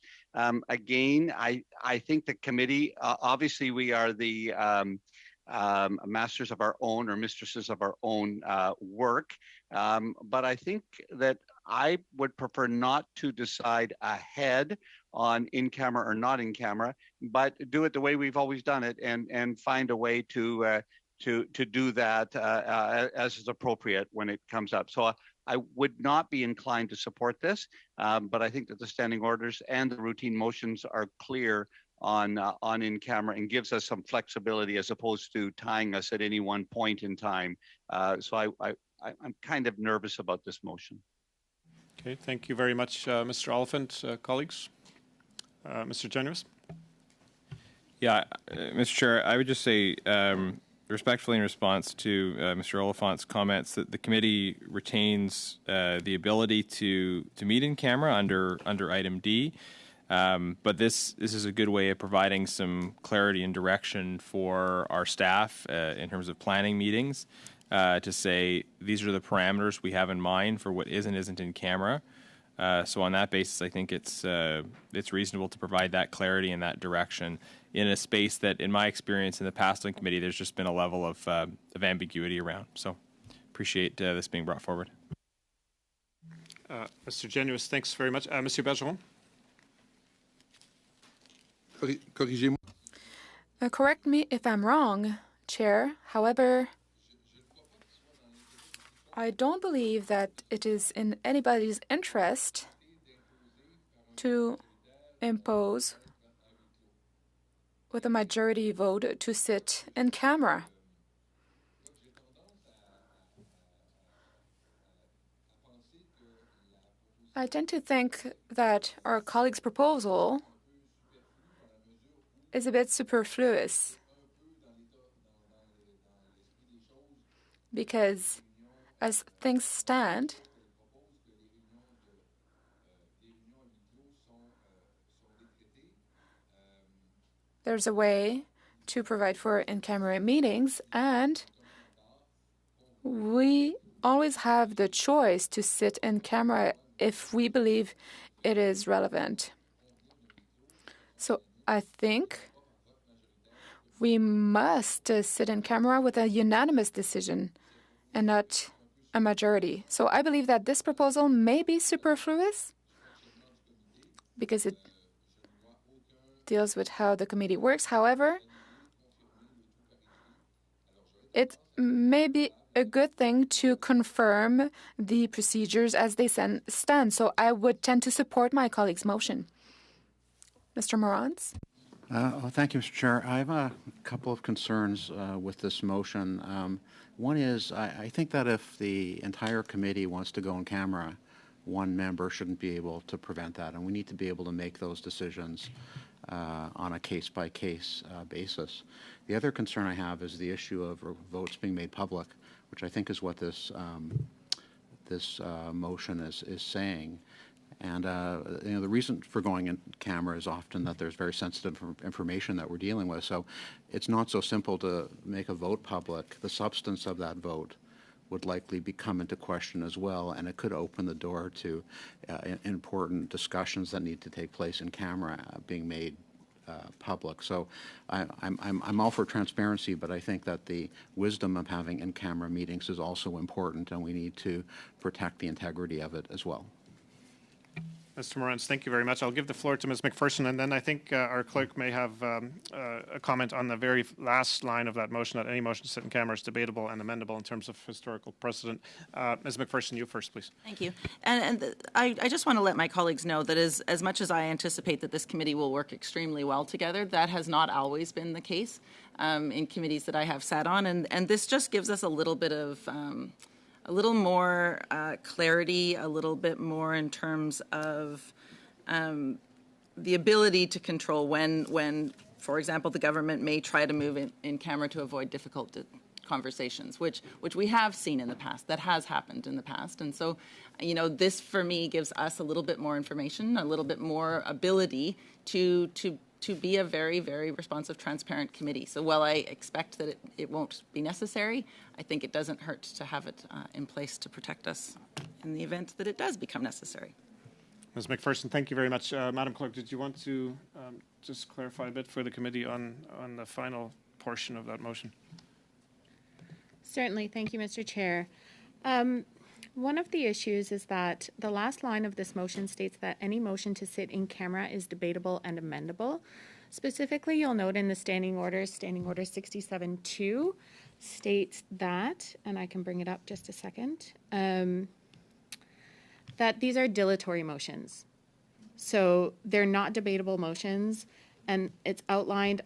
Again, I think the committee, obviously we are the masters of our own or mistresses of our own work. But I think that I would prefer not to decide ahead on in camera or not in camera, but do it the way we've always done it and find a way to do that as is appropriate when it comes up. So I would not be inclined to support this, but I think that the standing orders and the routine motions are clear on in camera and gives us some flexibility as opposed to tying us at any one point in time. So I'm kind of nervous about this motion. Okay, thank you very much, Mr. Oliphant. Colleagues? Mr. Generous? Yeah, Mr. Chair, I would just say respectfully in response to Mr. Oliphant's comments that the committee retains the ability to meet in camera under item D. But this is a good way of providing some clarity and direction for our staff in terms of planning meetings to say these are the parameters we have in mind for what is and isn't in camera. So on that basis, I think it's reasonable to provide that clarity and that direction in a space that, in my experience in the past on committee, there's just been a level of ambiguity around. So appreciate this being brought forward. Mr. Generous, thanks very much. Monsieur Bergeron? Correct me if I'm wrong, Chair. However, I don't believe that it is in anybody's interest to impose with a majority vote to sit in camera. I tend to think that our colleague's proposal is a bit superfluous because as things stand, there's a way to provide for in-camera meetings, and we always have the choice to sit in camera if we believe it is relevant. So I think we must sit in camera with a unanimous decision and not a majority. So I believe that this proposal may be superfluous because it deals with how the committee works. However, it may be a good thing to confirm the procedures as they stand. So I would tend to support my colleague's motion. Mr. Morans? Thank you, Mr. Chair. I have a couple of concerns with this motion. One is I think that if the entire committee wants to go on camera, one member shouldn't be able to prevent that, and we need to be able to make those decisions on a case-by-case basis. The other concern I have is the issue of votes being made public, which I think is what this motion is saying. And the reason for going in camera is often that there's very sensitive information that we're dealing with. So it's not so simple to make a vote public. The substance of that vote would likely come into question as well, and it could open the door to important discussions that need to take place in camera being made public. So I'm all for transparency, but I think that the wisdom of having in-camera meetings is also important, and we need to protect the integrity of it as well. Mr. Morantz, thank you very much. I'll give the floor to Ms. McPherson, and then I think our clerk may have a comment on the very last line of that motion, that any motion to sit in camera is debatable and amendable in terms of historical precedent. Ms. McPherson, you first, please. Thank you. And I just want to let my colleagues know that as much as I anticipate that this committee will work extremely well together, that has not always been the case in committees that I have sat on. And this just gives us a little bit of a little more clarity, a little bit more in terms of the ability to control when, for example, the government may try to move in camera to avoid difficult conversations, which we have seen in the past. That has happened in the past. And so, you know, this for me gives us a little bit more information, a little bit more ability to be a very, very responsive, transparent committee. So while I expect that it won't be necessary, I think it doesn't hurt to have it in place to protect us in the event that it does become necessary. Ms. McPherson, thank you very much. Madam Clerk, did you want to just clarify a bit for the committee on the final portion of that motion? Certainly. Thank you, Mr. Chair. One of the issues is that the last line of this motion states that any motion to sit in camera is debatable and amendable. Specifically, you'll note in the Standing Order 67-2 states that, and I can bring it up just a second, that these are dilatory motions. So they're not debatable motions, and it's outlined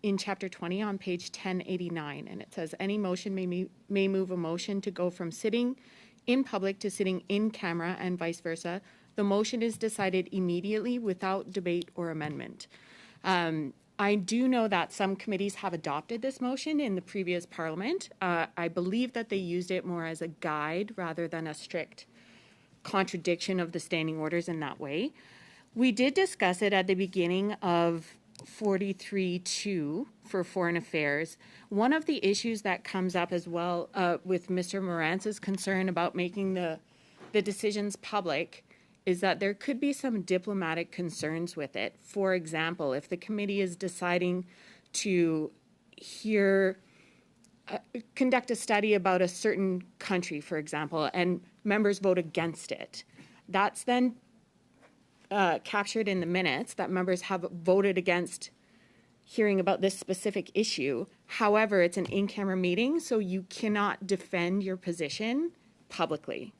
in Chapter 20 on page 1089, and it says any motion may move a motion to go from sitting in public to sitting in camera and vice versa. The motion is decided immediately without debate or amendment. I do know that some committees have adopted this motion in the previous Parliament. I believe that they used it more as a guide rather than a strict contradiction of the standing orders in that way. We did discuss it at the beginning of 43-2 for Foreign Affairs. One of the issues that comes up as well with Mr. Morantz's concern about making the decisions public is that there could be some diplomatic concerns with it. For example, if the committee is deciding to conduct a study about a certain country, for example, and members vote against it, that's then captured in the minutes that members have voted against hearing about this specific issue. However, it's an in-camera meeting, so you cannot defend your position publicly.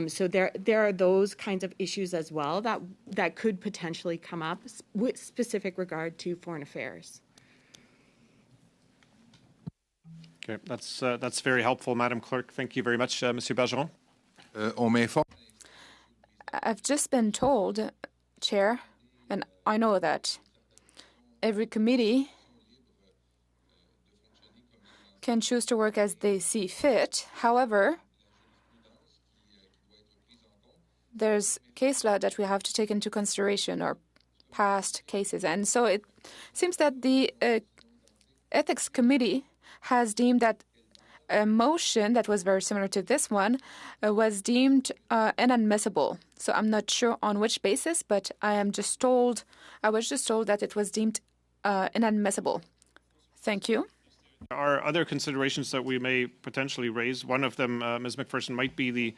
So there are those kinds of issues as well that could potentially come up with specific regard to foreign affairs. Okay, that's very helpful, Madam Clerk. Thank you very much, Monsieur Bergeron. I've just been told, Chair, and I know that every committee can choose to work as they see fit. However, there's case law that we have to take into consideration, or past cases. And so it seems that the Ethics Committee has deemed that a motion that was very similar to this one was deemed inadmissible. So I'm not sure on which basis, but I was just told that it was deemed inadmissible. Thank you. There are other considerations that we may potentially raise. One of them, Ms. McPherson, might be the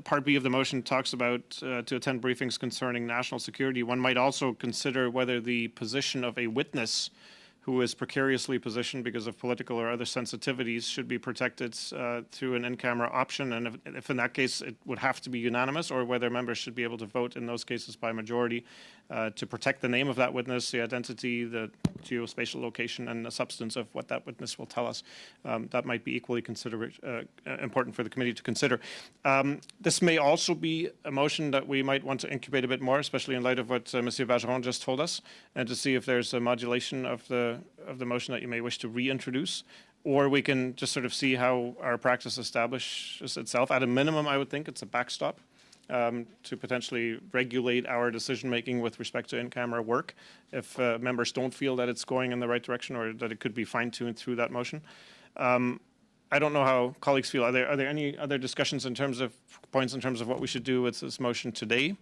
Part B of the motion talks about to attend briefings concerning national security. One might also consider whether the position of a witness who is precariously positioned because of political or other sensitivities should be protected through an in-camera option, and if in that case it would have to be unanimous, or whether members should be able to vote in those cases by majority to protect the name of that witness, the identity, the geospatial location, and the substance of what that witness will tell us. That might be equally important for the committee to consider. This may also be a motion that we might want to incubate a bit more, especially in light of what Monsieur Bergeron just told us, and to see if there's a modulation of the motion that you may wish to reintroduce, or we can just sort of see how our practice establishes itself. At a minimum, I would think it's a backstop to potentially regulate our decision-making with respect to in-camera work if members don't feel that it's going in the right direction or that it could be fine-tuned through that motion. I don't know how colleagues feel. Are there any other discussions in terms of points in terms of what we should do with this motion today?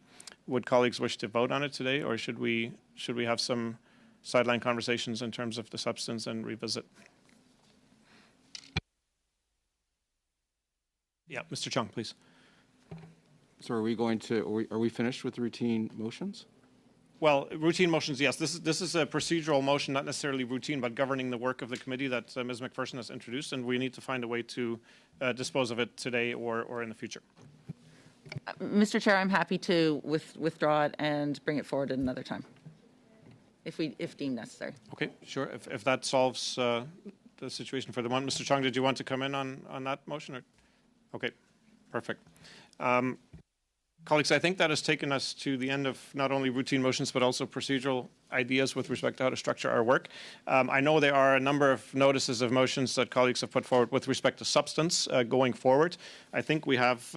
Would colleagues wish to vote on it today, or should we have some sideline conversations in terms of the substance and revisit? Yeah, Mr. Chung, please. So are we finished with routine motions? Well, routine motions, yes. This is a procedural motion, not necessarily routine, but governing the work of the committee that Ms. McPherson has introduced, and we need to find a way to dispose of it today or in the future. Mr. Chair, I'm happy to withdraw it and bring it forward at another time, if deemed necessary. Okay, sure. If that solves the situation for the moment. Mr. Chung, did you want to come in on that motion? Or? Okay, perfect. Colleagues, I think that has taken us to the end of not only routine motions, but also procedural ideas with respect to how to structure our work. I know there are a number of notices of motions that colleagues have put forward with respect to substance going forward. I think we have,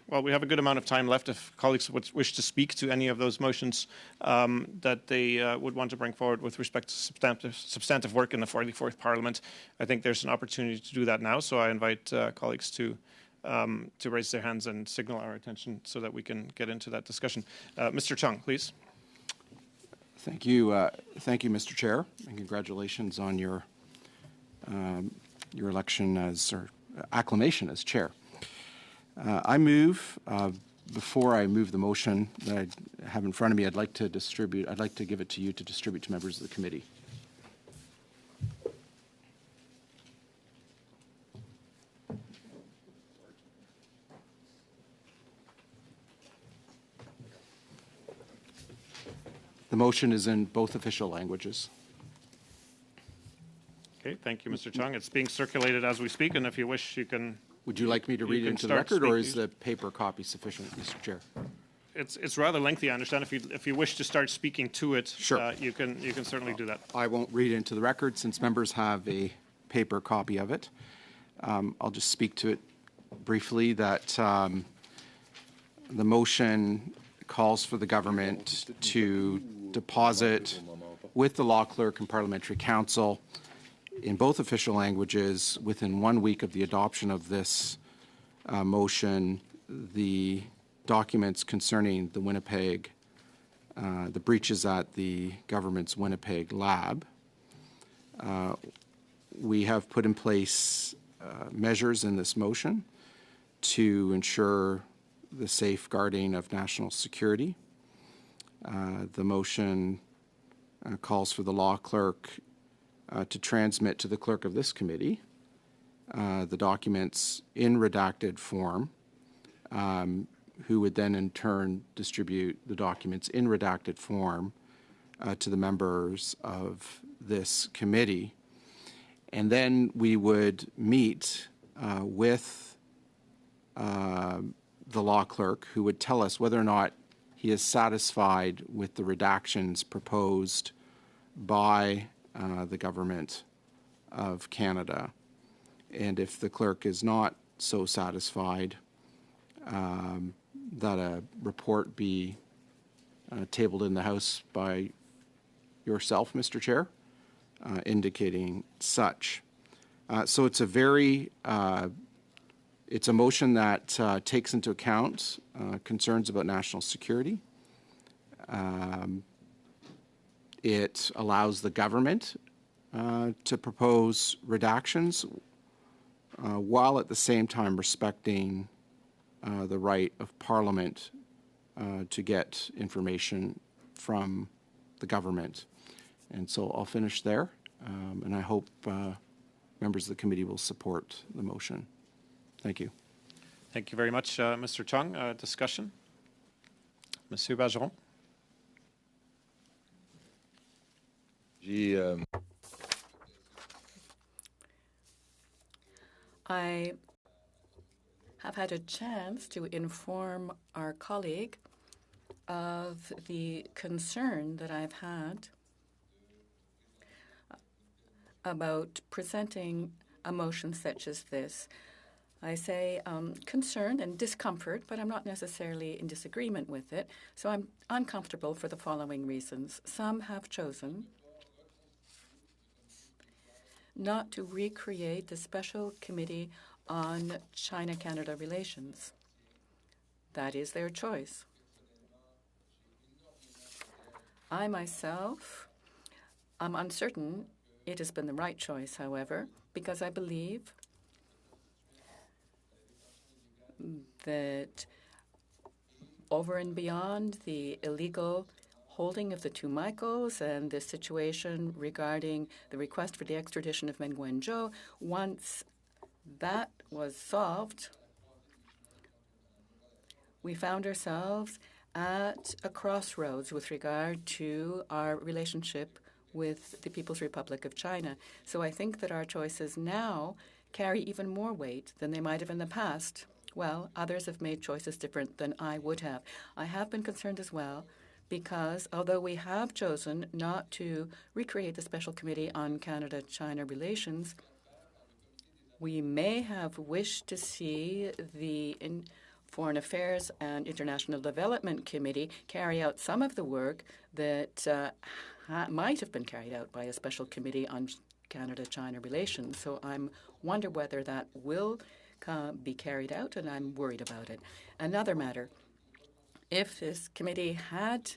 we have a good amount of time left if colleagues would wish to speak to any of those motions that they would want to bring forward with respect to substantive work in the 44th Parliament. I think there's an opportunity to do that now, so I invite colleagues to raise their hands and signal our attention so that we can get into that discussion. Mr. Chung, please. Thank you, Mr. Chair, and congratulations on your election or acclamation as chair. I move. Before I move the motion that I have in front of me, I'd like to give it to you to distribute to members of the committee. The motion is in both official languages. Okay, thank you, Mr. Chung. It's being circulated as we speak, and if you wish, you can... Would you like me to read it into the record, or is the paper copy sufficient, Mr. Chair? It's rather lengthy, I understand. If you wish to start speaking to it, sure. You can certainly do that. I won't read it into the record since members have a paper copy of it. I'll just speak to it briefly that the motion calls for the government to deposit with the law clerk and parliamentary council in both official languages within 1 week of the adoption of this motion the documents concerning the Winnipeg, the breaches at the government's Winnipeg lab. We have put in place measures in this motion to ensure the safeguarding of national security. The motion calls for the law clerk to transmit to the clerk of this committee the documents in redacted form, who would then in turn distribute the documents in redacted form to the members of this committee. And then we would meet with the law clerk, who would tell us whether or not he is satisfied with the redactions proposed by the government of Canada. And if the clerk is not so satisfied, that a report be tabled in the House by yourself, Mr. Chair, indicating such. So it's a very it's a motion that takes into account concerns about national security. It allows the government to propose redactions while at the same time respecting the right of Parliament to get information from the government. And so I'll finish there, and I hope members of the committee will support the motion. Thank you. Thank you very much, Mr. Chung. Discussion? Monsieur Bergeron. I have had a chance to inform our colleague of the concern that I've had about presenting a motion such as this. I say concern and discomfort, but I'm not necessarily in disagreement with it. So I'm uncomfortable for the following reasons. Some have chosen not to recreate the Special Committee on China-Canada relations. That is their choice. I myself am uncertain it has been the right choice, however, because I believe that over and beyond the illegal holding of the two Michaels and the situation regarding the request for the extradition of Meng Wanzhou, once that was solved, we found ourselves at a crossroads with regard to our relationship with the People's Republic of China. So I think that our choices now carry even more weight than they might have in the past. Well, others have made choices different than I would have. I have been concerned as well because although we have chosen not to recreate the Special Committee on Canada-China relations, we may have wished to see the Foreign Affairs and International Development Committee carry out some of the work that might have been carried out by a Special Committee on Canada-China relations. So I wonder whether that will be carried out, and I'm worried about it. Another matter, if this committee had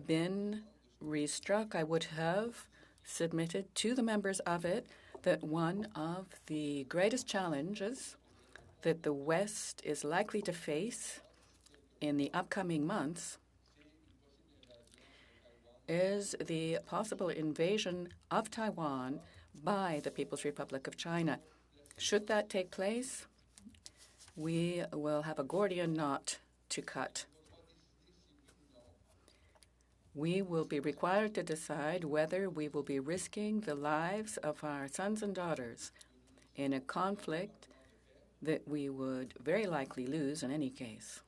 been restruck, I would have submitted to the members of it that one of the greatest challenges that the West is likely to face in the upcoming months is the possible invasion of Taiwan by the People's Republic of China. Should that take place, we will have a Gordian knot to cut. We will be required to decide whether we will be risking the lives of our sons and daughters in a conflict that we would very likely lose in any case.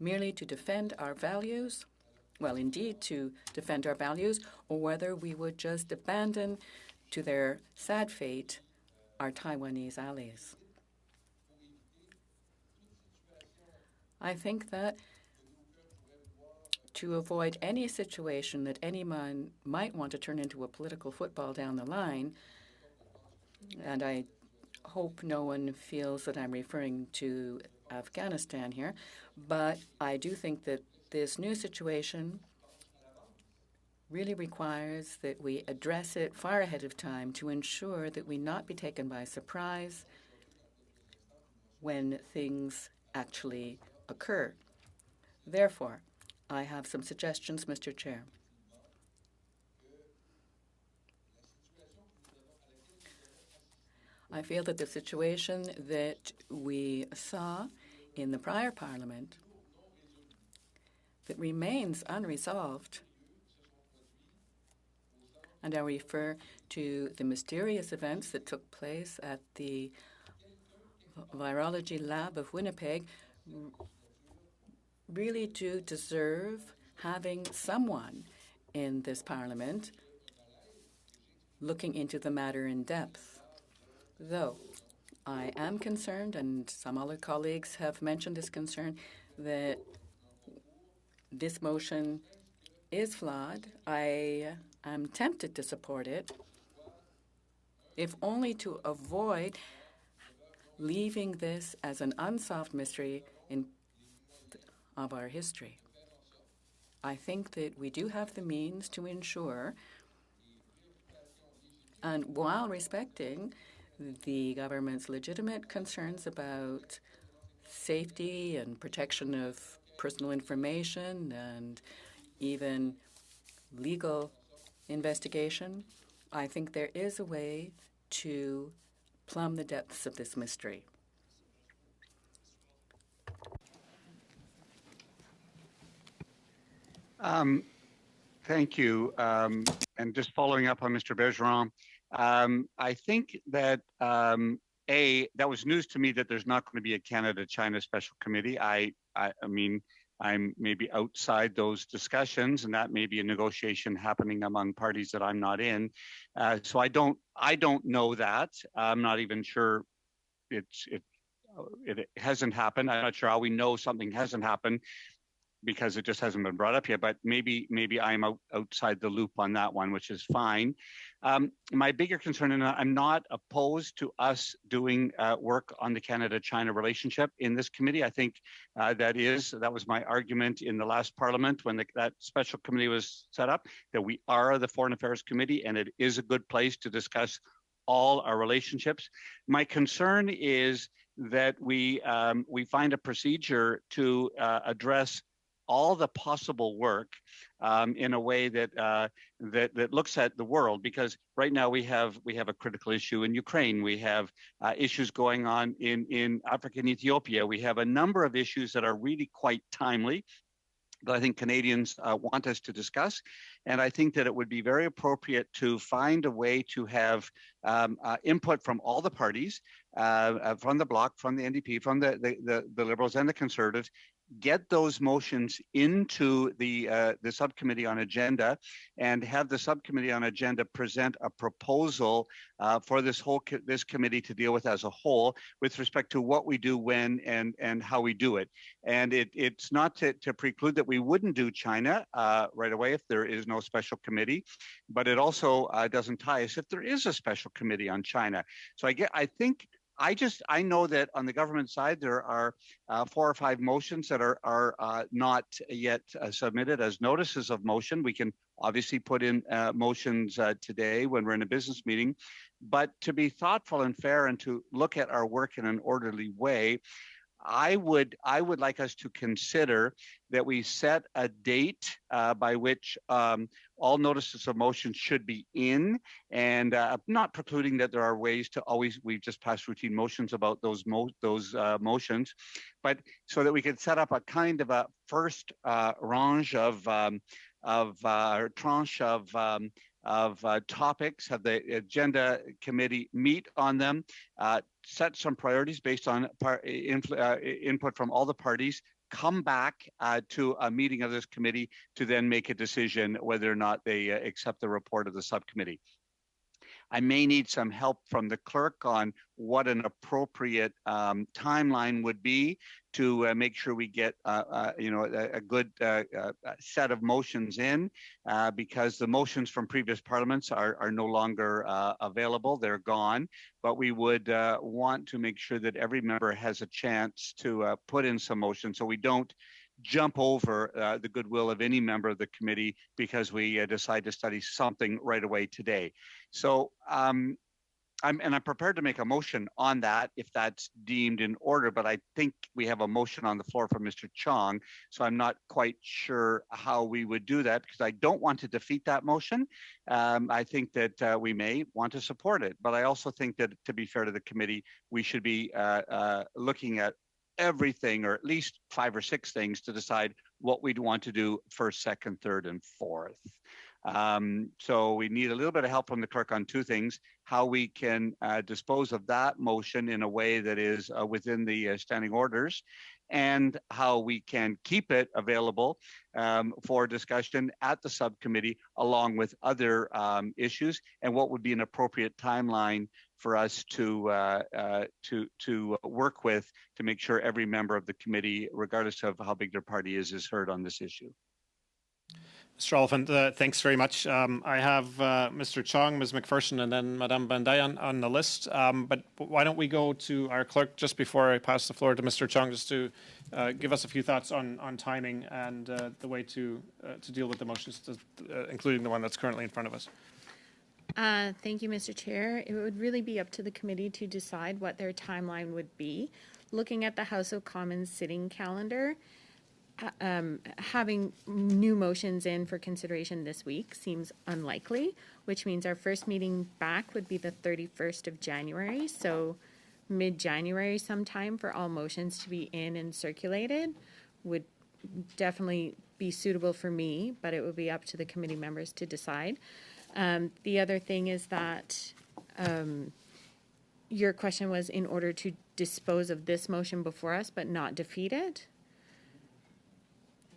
Merely to defend our values, well, indeed to defend our values, or whether we would just abandon to their sad fate our Taiwanese allies. I think that to avoid any situation that anyone might want to turn into a political football down the line, and I hope no one feels that I'm referring to Afghanistan here, but I do think that this new situation really requires that we address it far ahead of time to ensure that we not be taken by surprise when things actually occur. Therefore, I have some suggestions, Mr. Chair. I feel that the situation that we saw in the prior Parliament that remains unresolved, and I refer to the mysterious events that took place at the Virology Lab of Winnipeg, really do deserve having someone in this Parliament looking into the matter in depth. Though I am concerned, and some other colleagues have mentioned this concern, that this motion is flawed. I am tempted to support it, if only to avoid leaving this as an unsolved mystery of our history. I think that we do have the means to ensure, and while respecting the government's legitimate concerns about safety and protection of personal information and even legal investigation, I think there is a way to plumb the depths of this mystery. Thank you. And just following up on Mr. Bergeron, I think that, that was news to me that there's not going to be a Canada-China Special Committee. I mean, I'm maybe outside those discussions, and that may be a negotiation happening among parties that I'm not in. So I don't know that. I'm not even sure it hasn't happened. I'm not sure how we know something hasn't happened, because it just hasn't been brought up yet. But maybe I'm outside the loop on that one, which is fine. My bigger concern, and I'm not opposed to us doing work on the Canada-China relationship in this committee. I think that was my argument in the last Parliament when that special committee was set up, that we are the Foreign Affairs Committee, and it is a good place to discuss all our relationships. My concern is that we find a procedure to address all the possible work in a way that that looks at the world, because right now we have a critical issue in Ukraine. We have issues going on in Africa and Ethiopia. We have a number of issues that are really quite timely that I think Canadians want us to discuss. And I think that it would be very appropriate to find a way to have input from all the parties, from the Bloc, from the NDP, from the Liberals and the Conservatives, get those motions into the subcommittee on agenda, and have the subcommittee on agenda present a proposal for this committee to deal with as a whole, with respect to what we do, when, and how we do it. And it's not to preclude that we wouldn't do China right away if there is no special committee, but it also doesn't tie us if there is a special committee on China. So I know that on the government side, there are 4 or 5 motions that are not yet submitted as notices of motion. We can obviously put in motions today when we're in a business meeting, but to be thoughtful and fair and to look at our work in an orderly way, I would like us to consider that we set a date by which all notices of motion should be in, and not precluding that there are ways to we've just passed routine motions about those motions, but so that we could set up a kind of a first tranche of topics, have the agenda committee meet on them, set some priorities based on input from all the parties, come back to a meeting of this committee to then make a decision whether or not they accept the report of the subcommittee. I may need some help from the clerk on what an appropriate timeline would be to make sure we get a good set of motions in, because the motions from previous parliaments are no longer available. They're gone, but we would want to make sure that every member has a chance to put in some motions, so we don't jump over the goodwill of any member of the committee because we decide to study something right away today. So I'm prepared to make a motion on that if that's deemed in order, but I think we have a motion on the floor from Mr. Chong, so I'm not quite sure how we would do that, because I don't want to defeat that motion. I think that we may want to support it, but I also think that, to be fair to the committee, we should be looking at everything, or at least 5 or 6 things, to decide what we'd want to do first, second, third, and fourth. So we need a little bit of help from the clerk on 2 things: how we can dispose of that motion in a way that is within the standing orders, and how we can keep it available for discussion at the subcommittee along with other issues, and what would be an appropriate timeline for us to work with to make sure every member of the committee, regardless of how big their party is heard on this issue. Mr. Oliphant, thanks very much. I have Mr. Chong, Ms. McPherson, and then Madame Bandayan on the list. But why don't we go to our clerk just before I pass the floor to Mr. Chong, just to give us a few thoughts on timing and the way to deal with the motions, including the one that's currently in front of us. Thank you, Mr. Chair. It would really be up to the committee to decide what their timeline would be. Looking at the House of Commons sitting calendar, having new motions in for consideration this week seems unlikely, which means our first meeting back would be the 31st of January. So mid-January sometime for all motions to be in and circulated would definitely be suitable for me, but it would be up to the committee members to decide. The other thing is that your question was in order to dispose of this motion before us but not defeat it.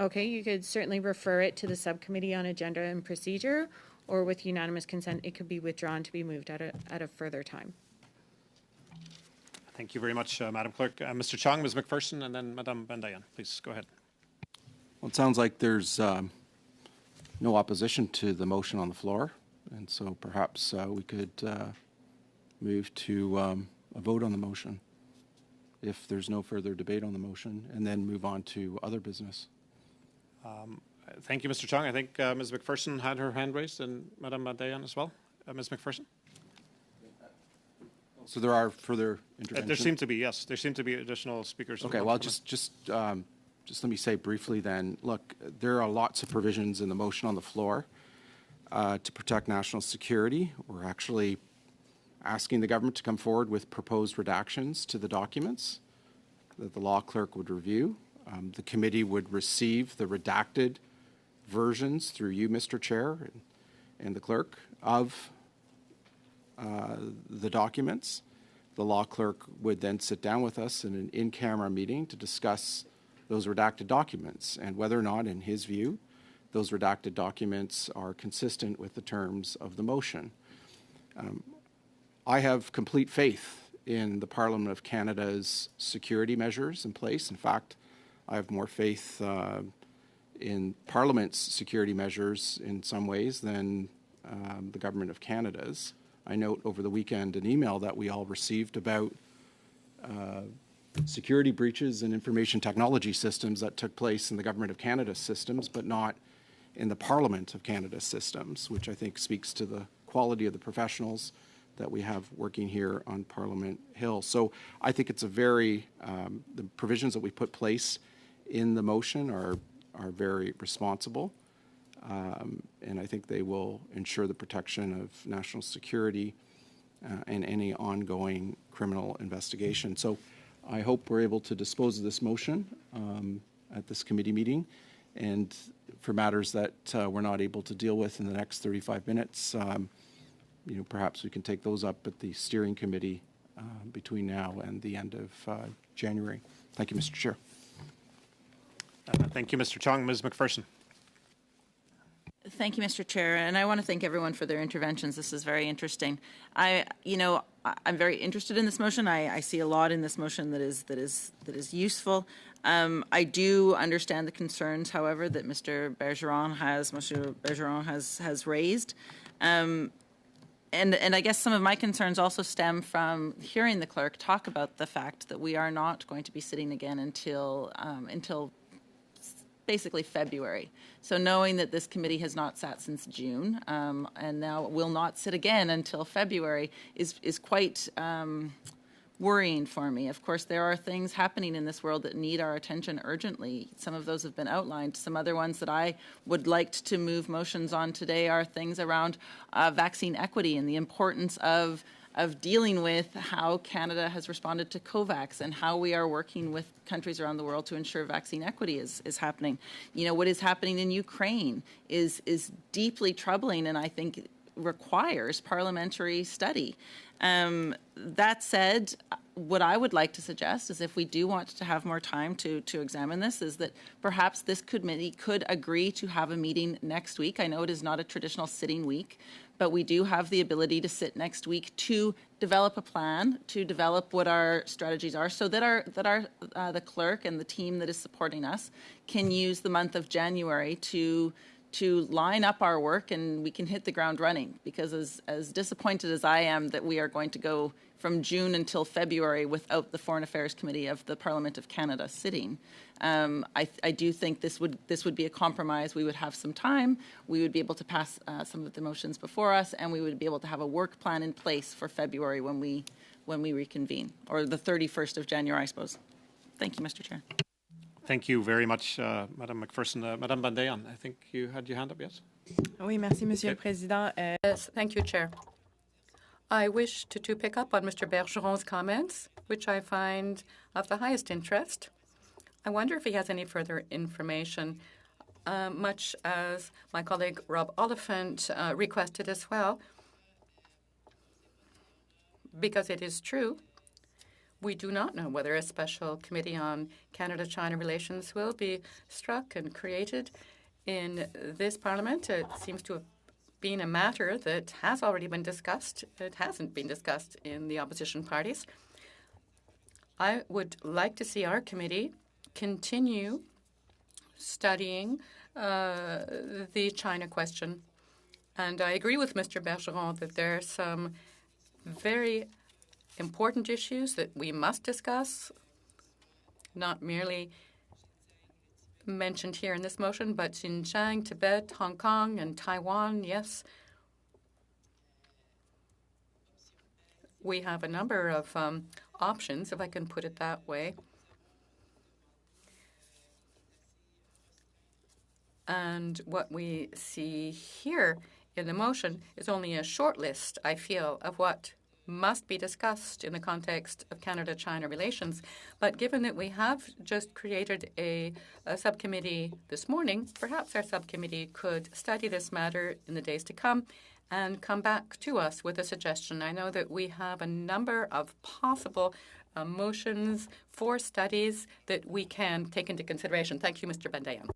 Okay, you could certainly refer it to the subcommittee on agenda and procedure, or with unanimous consent, it could be withdrawn to be moved at a further time. Thank you very much, Madam Clerk. Mr. Chong, Ms. McPherson, and then Madame Bandayan. Please go ahead. Well, it sounds like there's no opposition to the motion on the floor. And so perhaps we could move to a vote on the motion if there's no further debate on the motion, and then move on to other business. Thank you, Mr. Chong. I think Ms. McPherson had her hand raised, and Madame Badayan as well. Ms. McPherson? So there are further interventions? There seem to be, yes. There seem to be additional speakers. Okay, well, just let me say briefly then, look, there are lots of provisions in the motion on the floor to protect national security. We're actually asking the government to come forward with proposed redactions to the documents that the law clerk would review. The committee would receive the redacted versions through you, Mr. Chair, and the clerk of the documents. The law clerk would then sit down with us in an in-camera meeting to discuss those redacted documents and whether or not, in his view, those redacted documents are consistent with the terms of the motion. I have complete faith in the Parliament of Canada's security measures in place. In fact, I have more faith in Parliament's security measures in some ways than the Government of Canada's. I note over the weekend an email that we all received about security breaches in information technology systems that took place in the Government of Canada's systems, but not in the Parliament of Canada's systems, which I think speaks to the quality of the professionals that we have working here on Parliament Hill. So I think it's a very, the provisions that we put place in the motion are very responsible. And I think they will ensure the protection of national security and any ongoing criminal investigation. So I hope we're able to dispose of this motion at this committee meeting. And for matters that we're not able to deal with in the next 35 minutes, perhaps we can take those up at the steering committee between now and the end of January. Thank you, Mr. Chair. Thank you, Mr. Chong. Ms. McPherson. Thank you, Mr. Chair, and I want to thank everyone for their interventions. This is very interesting. I'm very interested in this motion. I see a lot in this motion that is useful. I do understand the concerns, however, that Mr. Bergeron has raised. And I guess some of my concerns also stem from hearing the clerk talk about the fact that we are not going to be sitting again until basically February. So knowing that this committee has not sat since June and now will not sit again until February is quite worrying for me. Of course, there are things happening in this world that need our attention urgently. Some of those have been outlined. Some other ones that I would like to move motions on today are things around vaccine equity and the importance of dealing with how Canada has responded to COVAX and how we are working with countries around the world to ensure vaccine equity is happening. What is happening in Ukraine is deeply troubling and I think requires parliamentary study. That said, what I would like to suggest is if we do want to have more time to examine this, is that perhaps this committee could agree to have a meeting next week. I know it is not a traditional sitting week, but we do have the ability to sit next week to develop a plan, to develop what our strategies are, so that the clerk and the team that is supporting us can use the month of January to line up our work and we can hit the ground running. Because as disappointed as I am that we are going to go from June until February without the Foreign Affairs Committee of the Parliament of Canada sitting, I do think this would be a compromise. We would have some time. We would be able to pass some of the motions before us, and we would be able to have a work plan in place for February when we reconvene, or the 31st of January, I suppose. Thank you, Mr. Chair. Thank you very much, Madame McPherson. Madame Bandayan, I think you had your hand up, yes? Oui, merci, Monsieur le Président. Yes, thank you, Chair. I wish to pick up on Mr. Bergeron's comments, which I find of the highest interest. I wonder if he has any further information, much as my colleague Rob Oliphant requested as well, because it is true. We do not know whether a special committee on Canada-China relations will be struck and created in this Parliament. It seems to have been a matter that has already been discussed. It hasn't been discussed in the opposition parties. I would like to see our committee continue studying the China question And I agree with Mr. Bergeron that there are some very important issues that we must discuss, not merely mentioned here in this motion, but Xinjiang, Tibet, Hong Kong, and Taiwan, yes. We have a number of options, if I can put it that way. And what we see here in the motion is only a short list, I feel, of what must be discussed in the context of Canada-China relations. But given that we have just created a subcommittee this morning, perhaps our subcommittee could study this matter in the days to come and come back to us with a suggestion. I know that we have a number of possible motions for studies that we can take into consideration. Thank you, Mr. Bandayan.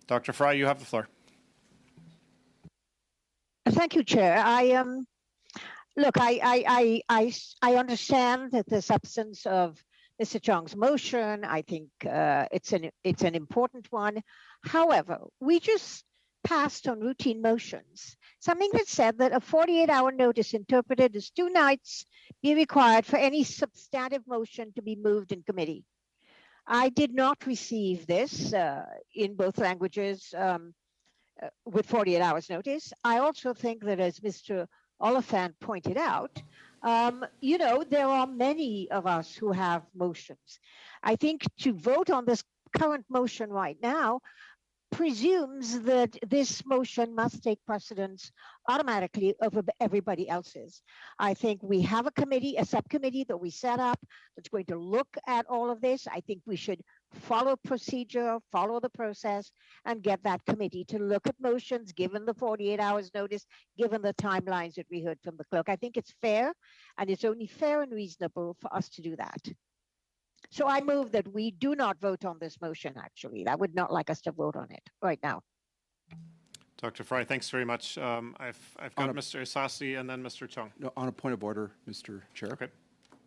Dr. Fry, you have the floor. Thank you, Chair. Look, I understand that the substance of Mr. Chong's motion. I think it's an important one. However, we just passed on routine motions something that said that a 48-hour notice interpreted as 2 nights be required for any substantive motion to be moved in committee. I did not receive this in both languages with 48 hours notice. I also think that, as Mr. Oliphant pointed out, there are many of us who have motions. I think to vote on this current motion right now presumes that this motion must take precedence automatically over everybody else's. I think we have a subcommittee that we set up that's going to look at all of this. I think we should follow procedure, follow the process, and get that committee to look at motions given the 48 hours notice, given the timelines that we heard from the clerk. I think it's fair, and it's only fair and reasonable for us to do that. So I move that we do not vote on this motion, actually. I would not like us to vote on it right now. Dr. Fry, thanks very much. I've got Mr. Isasi and then Mr. Chung. No, on a point of order, Mr. Chair. Okay.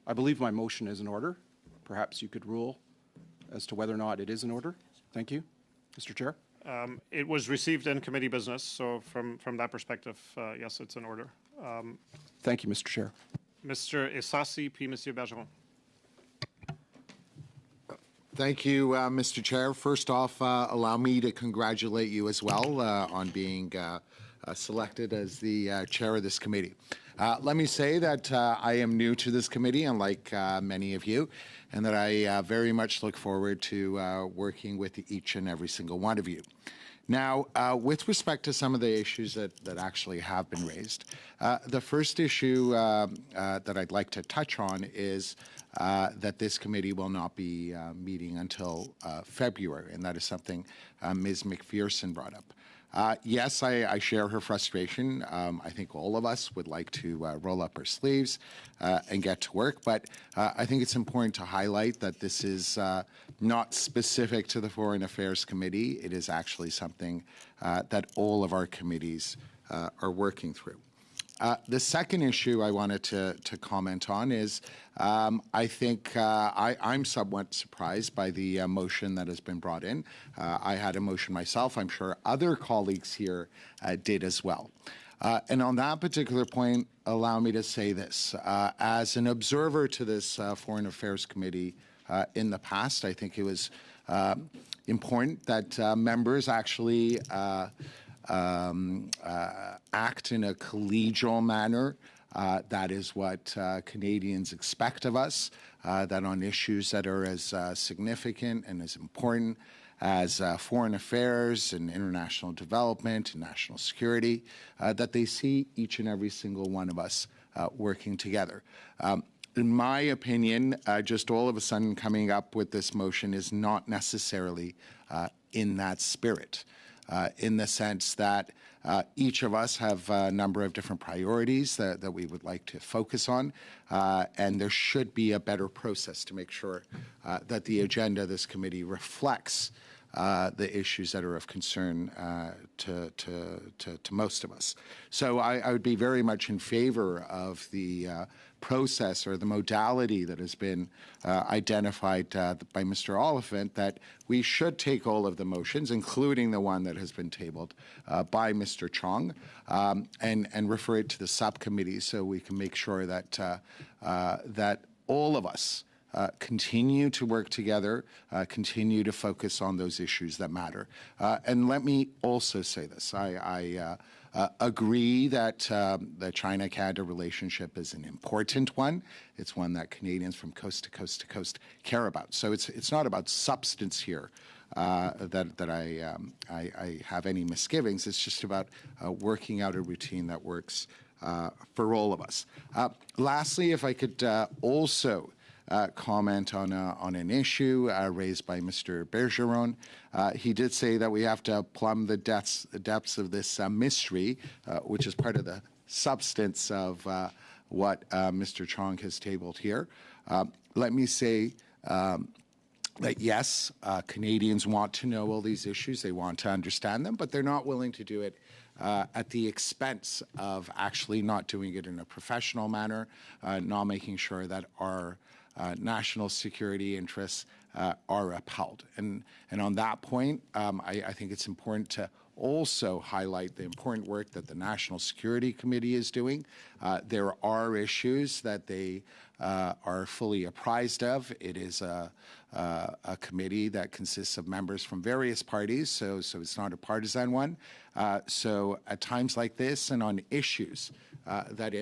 I believe my motion is in order. Perhaps you could rule as to whether or not it is in order. Thank you, Mr. Chair. It was received in committee business, so from that perspective, yes, it's in order. Thank you, Mr. Chair. Mr. Isasi, puis Monsieur Bergeron. Thank you, Mr. Chair. First off, allow me to congratulate you as well on being selected as the chair of this committee. Let me say that I am new to this committee, unlike many of you, and that I very much look forward to working with each and every single one of you. Now, with respect to some of the issues that actually have been raised, the first issue that I'd like to touch on is that this committee will not be meeting until February, and that is something Ms. McPherson brought up. Yes, I share her frustration. I think all of us would like to roll up our sleeves and get to work, but I think it's important to highlight that this is not specific to the Foreign Affairs Committee. It is actually something that all of our committees are working through. The second issue I wanted to comment on is I think I'm somewhat surprised by the motion that has been brought in. I had a motion myself. I'm sure other colleagues here did as well. And on that particular point, allow me to say this. As an observer to this Foreign Affairs Committee in the past, I think it was important that members actually act in a collegial manner. That is what Canadians expect of us, that on issues that are as significant and as important as foreign affairs and international development and national security, that they see each and every single one of us working together. In my opinion, just all of a sudden coming up with this motion is not necessarily in that spirit. In the sense that each of us have a number of different priorities that we would like to focus on, and there should be a better process to make sure that the agenda of this committee reflects the issues that are of concern to most of us. So I would be very much in favor of the process or the modality that has been identified by Mr. Oliphant, that we should take all of the motions, including the one that has been tabled by Mr. Chong, and refer it to the subcommittee so we can make sure that that all of us continue to work together, continue to focus on those issues that matter. And let me also say this. I agree that the China-Canada relationship is an important one. It's one that Canadians from coast to coast to coast care about. So it's not about substance here that I have any misgivings. It's just about working out a routine that works for all of us. Lastly, if I could also comment on an issue raised by Mr. Bergeron. He did say that we have to plumb the depths of this mystery, which is part of the substance of what Mr. Chong has tabled here. Let me say that yes, Canadians want to know all these issues. They want to understand them, but they're not willing to do it at the expense of actually not doing it in a professional manner, not making sure that our national security interests are upheld. And on that point, I think it's important to also highlight the important work that the National Security Committee is doing. There are issues that they are fully apprised of. It is a committee that consists of members from various parties, so it's not a partisan one. So at times like this and on issues that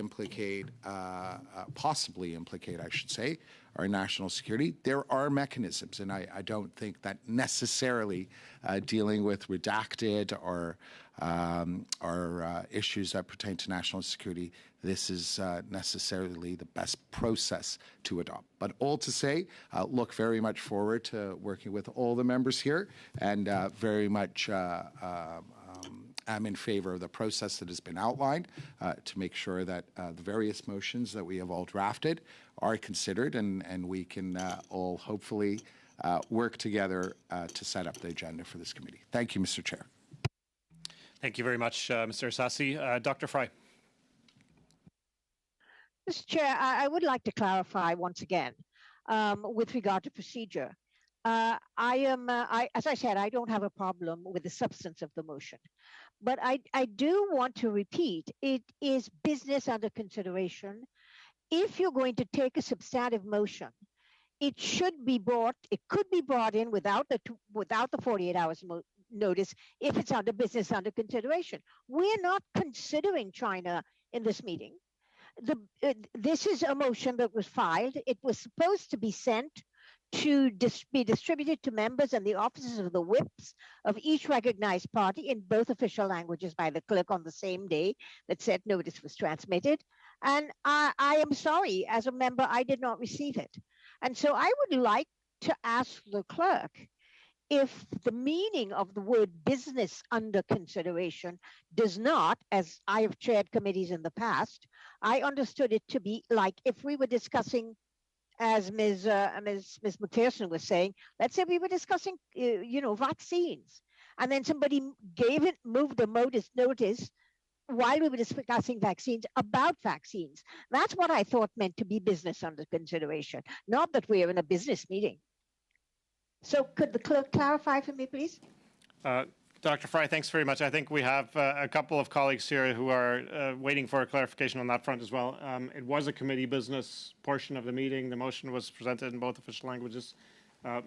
possibly implicate, I should say, our national security, there are mechanisms, and I don't think that necessarily dealing with redacted or issues that pertain to national security, this is necessarily the best process to adopt. But all to say, look very much forward to working with all the members here, and very much am in favor of the process that has been outlined to make sure that the various motions that we have all drafted are considered, and we can all hopefully work together to set up the agenda for this committee. Thank you, Mr. Chair. Thank you very much, Mr. Sassi. Dr. Fry. Mr. Chair, I would like to clarify once again with regard to procedure. As I said, I don't have a problem with the substance of the motion, but I do want to repeat, it is business under consideration. If you're going to take a substantive motion, it could be brought in without the 48 hours notice if it's under business under consideration. We're not considering China in this meeting. This is a motion that was filed. It was supposed to be sent to be distributed to members and the officers of the whips of each recognized party in both official languages by the clerk on the same day that said notice was transmitted. And I am sorry, as a member, I did not receive it. And so I would like to ask the clerk if the meaning of the word business under consideration does not, as I have chaired committees in the past, I understood it to be like if we were discussing, as Ms. McPherson was saying, let's say we were discussing, vaccines, and then somebody moved a notice while we were discussing vaccines about vaccines. That's what I thought meant to be business under consideration, not that we are in a business meeting. So could the clerk clarify for me, please? Dr. Fry, thanks very much. I think we have a couple of colleagues here who are waiting for a clarification on that front as well. It was a committee business portion of the meeting. The motion was presented in both official languages.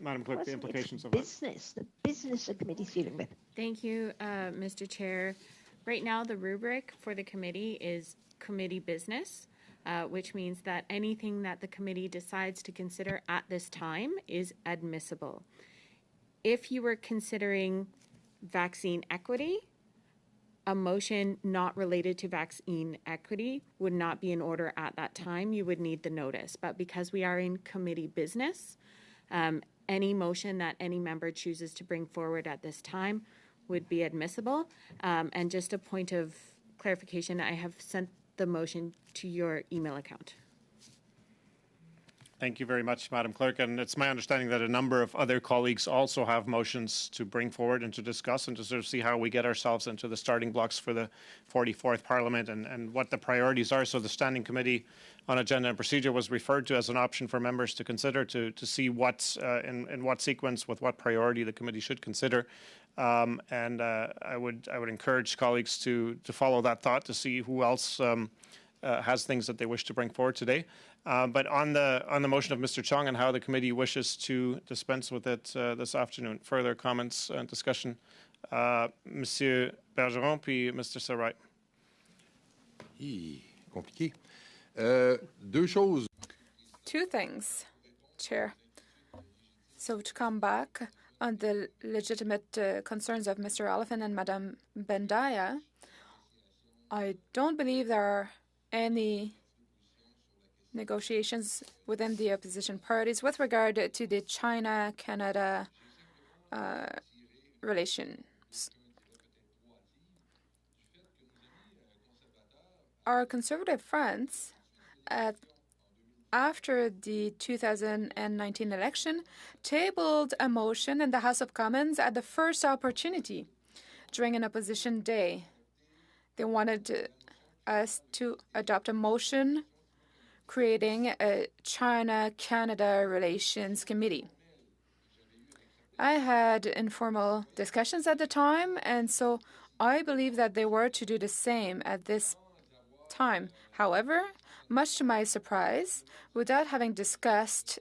Madam Clerk, the implications of that. The business the committee's dealing with. Thank you, Mr. Chair. Right now, the rubric for the committee is committee business, which means that anything that the committee decides to consider at this time is admissible. If you were considering vaccine equity, a motion not related to vaccine equity would not be in order at that time. You would need the notice. But because we are in committee business, any motion that any member chooses to bring forward at this time would be admissible. And just a point of clarification, I have sent the motion to your email account. Thank you very much, Madam Clerk. And it's my understanding that a number of other colleagues also have motions to bring forward and to discuss and to sort of see how we get ourselves into the starting blocks for the 44th Parliament and what the priorities are. So the Standing Committee on Agenda and Procedure was referred to as an option for members to consider to see what, in what sequence, with what priority the committee should consider. I would encourage colleagues to follow that thought to see who else has things that they wish to bring forward today. But on the motion of Mr. Chong and how the committee wishes to dispense with it this afternoon, further comments and discussion. Monsieur Bergeron, puis Mr. Sarai. Compliqué. Deux choses. Two things, Chair. So to come back on the legitimate concerns of Mr. Oliphant and Madame Bendaya, I don't believe there are any negotiations within the opposition parties with regard to the China-Canada relations. Our Conservative friends, after the 2019 election, tabled a motion in the House of Commons at the first opportunity during an opposition day. They wanted us to adopt a motion creating a China-Canada Relations Committee. I had informal discussions at the time, and so I believe that they were to do the same at this time. However, much to my surprise, without having discussed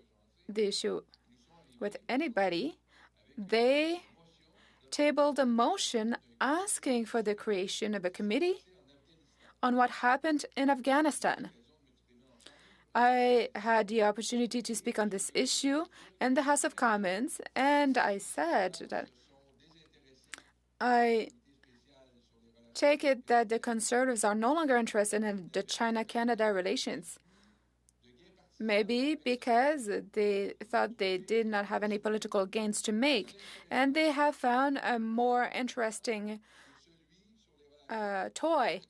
the issue with anybody, they tabled a motion asking for the creation of a committee on what happened in Afghanistan. I had the opportunity to speak on this issue in the House of Commons, and I said that I take it that the Conservatives are no longer interested in the China-Canada relations. Maybe because they thought they did not have any political gains to make, and they have found a more interesting toy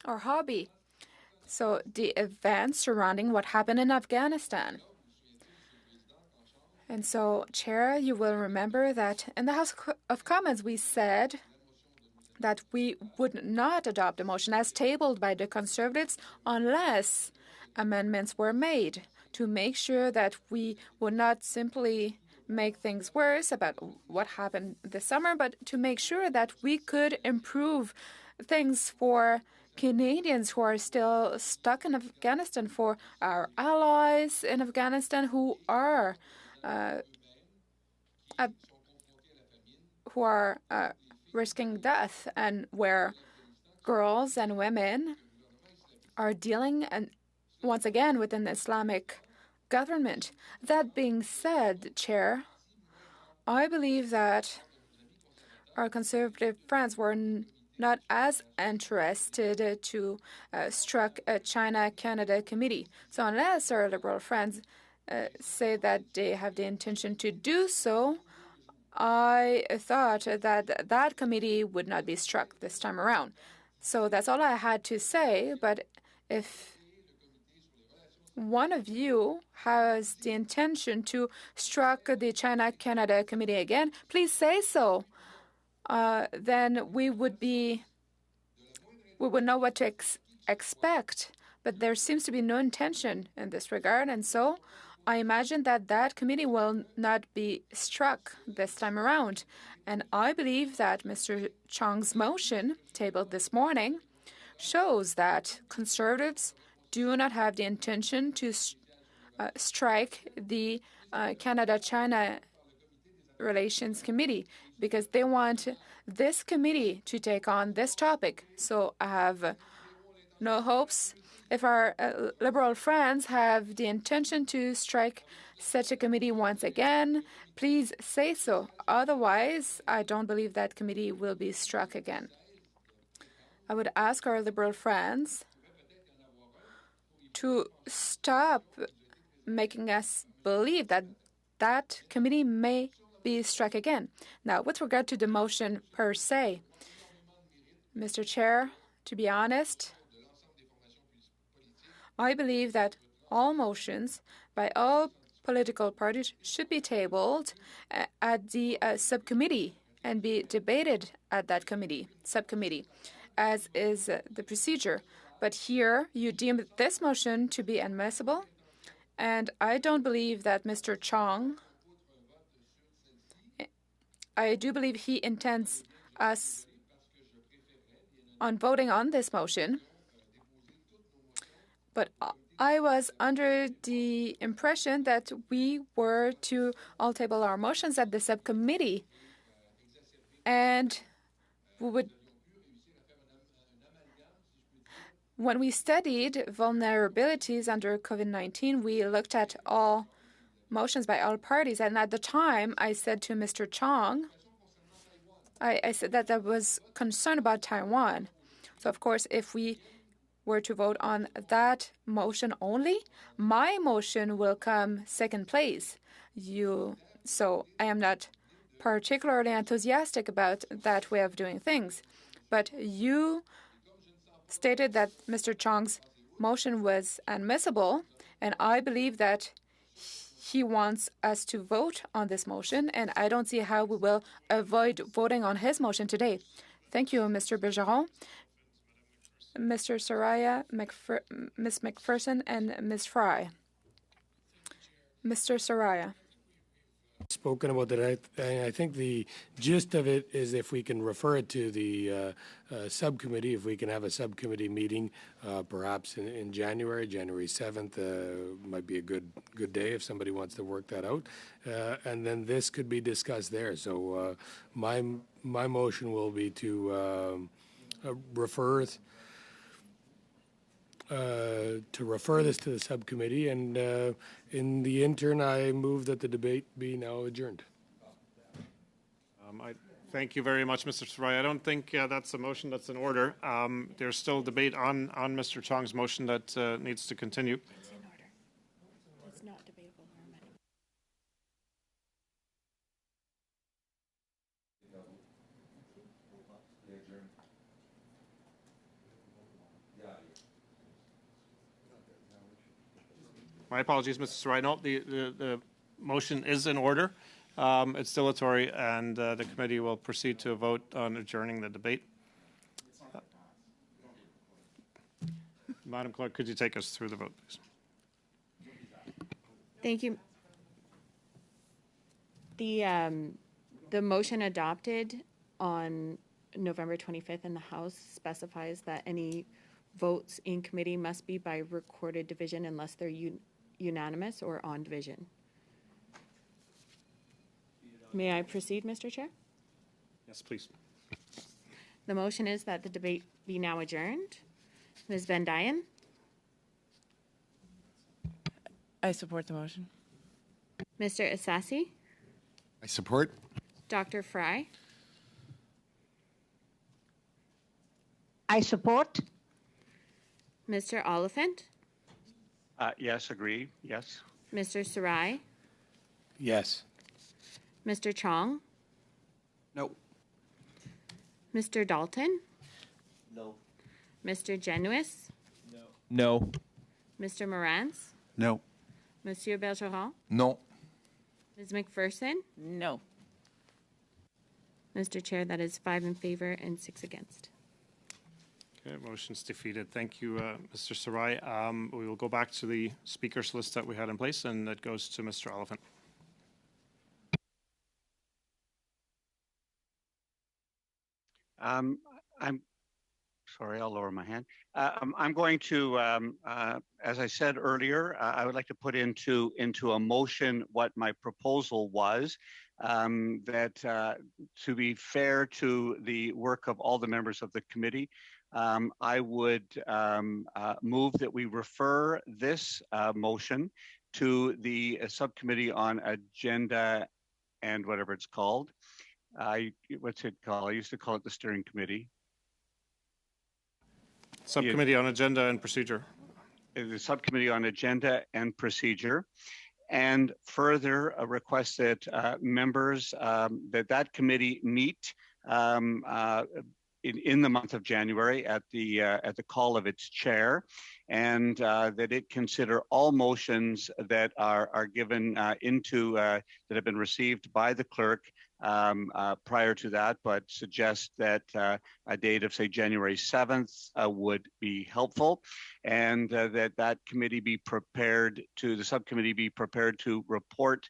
or hobby. So the events surrounding what happened in Afghanistan. And so, Chair, you will remember that in the House of Commons we said that we would not adopt a motion as tabled by the Conservatives unless amendments were made to make sure that we would not simply make things worse about what happened this summer, but to make sure that we could improve things for Canadians who are still stuck in Afghanistan, for our allies in Afghanistan who are risking death, and where girls and women are dealing, and once again, with an Islamic government. That being said, Chair, I believe that our Conservative friends were not as interested to struck a China-Canada committee. So unless our Liberal friends say that they have the intention to do so, I thought that that committee would not be struck this time around. So that's all I had to say. But if one of you has the intention to struck the China-Canada committee again, please say so. Then we would know what to expect. But there seems to be no intention in this regard, and so I imagine that that committee will not be struck this time around. And I believe that Mr. Chong's motion, tabled this morning, shows that Conservatives do not have the intention to strike the Canada-China Relations Committee, because they want this committee to take on this topic. So I have no hopes. If our Liberal friends have the intention to strike such a committee once again, please say so. Otherwise, I don't believe that committee will be struck again. I would ask our Liberal friends to stop making us believe that that committee may be struck again. Now, with regard to the motion per se, Mr. Chair, to be honest, I believe that all motions by all political parties should be tabled at the subcommittee and be debated at that subcommittee, as is the procedure. But here, you deem this motion to be admissible, and I don't believe that Mr. Chong, I do believe he intends us on voting on this motion, but I was under the impression that we were to all table our motions at the subcommittee, and we would. When we studied vulnerabilities under COVID-19, we looked at all motions by all parties, and at the time, I said to Mr. Chong, I said that I was concerned about Taiwan. So, of course, if we were to vote on that motion only, my motion will come second place. So I am not particularly enthusiastic about that way of doing things. But you stated that Mr. Chong's motion was admissible, and I believe that he wants us to vote on this motion, and I don't see how we will avoid voting on his motion today. Thank you, Mr. Bergeron. Mr. Soraya, Ms. McPherson, and Ms. Fry. Mr. Soraya. Spoken about that. I think the gist of it is if we can refer it to the subcommittee, if we can have a subcommittee meeting, perhaps in January 7th, might be a good day if somebody wants to work that out, and then this could be discussed there. So my motion will be to refer this to the subcommittee, and in the interim, I move that the debate be now adjourned. Thank you very much, Mr. Sarai. I don't think that's a motion that's in order. There's still debate on Mr. Chong's motion that needs to continue. It's in order. It's not debatable or amendable. My apologies, Mr. Sarai. No, the motion is in order. It's dilatory, and the committee will proceed to a vote on adjourning the debate. Madam Clerk, could you take us through the vote, please? Thank you. The motion adopted on November 25th in the House specifies that any votes in committee must be by recorded division unless they're unanimous or on division. May I proceed, Mr. Chair? Yes, please. The motion is that the debate be now adjourned. Ms. Van Duyn? I support the motion. Mr. Assassi? I support. Dr. Fry? I support. Mr. Oliphant? Yes, agree. Yes. Mr. Sarai? Yes. Mr. Chong? No. Mr. Dalton? No. Mr. Genuis? No. Mr. Morantz? No. Monsieur Bergeron? No. Ms. McPherson? No. Mr. Chair, that is 5 in favor and 6 against. Okay, motion's defeated. Thank you, Mr. Sarai. We will go back to the speakers list that we had in place, and that goes to Mr. Oliphant. I'm sorry, I'll lower my hand. I'm going to, as I said earlier, I would like to put into a motion what my proposal was, that to be fair to the work of all the members of the committee, I would move that we refer this motion to the subcommittee on agenda and whatever it's called. What's it called? I used to call it the steering committee. Subcommittee on Agenda and Procedure. The Subcommittee on Agenda and Procedure. And further, a request that members, that committee meet in the month of January at the call of its chair, and that it consider all motions that are given that have been received by the clerk prior to that, but suggest that a date of, say, January 7th would be helpful, and that committee be prepared to, the subcommittee be prepared to report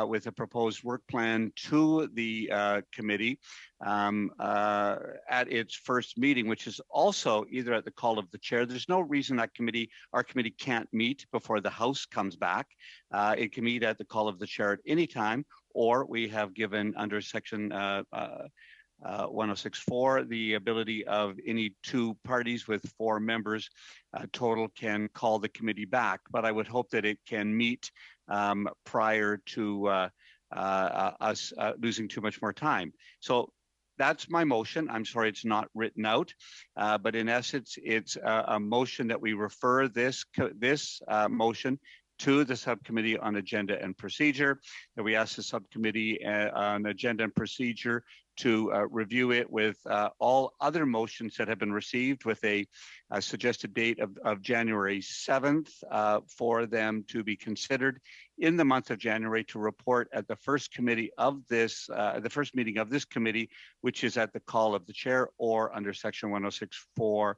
with a proposed work plan to the committee at its first meeting, which is also either at the call of the chair. There's no reason that our committee can't meet before the House comes back. It can meet at the call of the chair at any time, or we have given under Section 1064 the ability of any two parties with 4 members total can call the committee back. But I would hope that it can meet prior to us losing too much more time. So that's my motion. I'm sorry it's not written out, but in essence, it's a motion that we refer this motion to the Subcommittee on Agenda and Procedure, that we ask the Subcommittee on Agenda and Procedure to review it with all other motions that have been received with a suggested date of January 7th for them to be considered in the month of January, to report at the first meeting of this committee, which is at the call of the chair or under Section 1064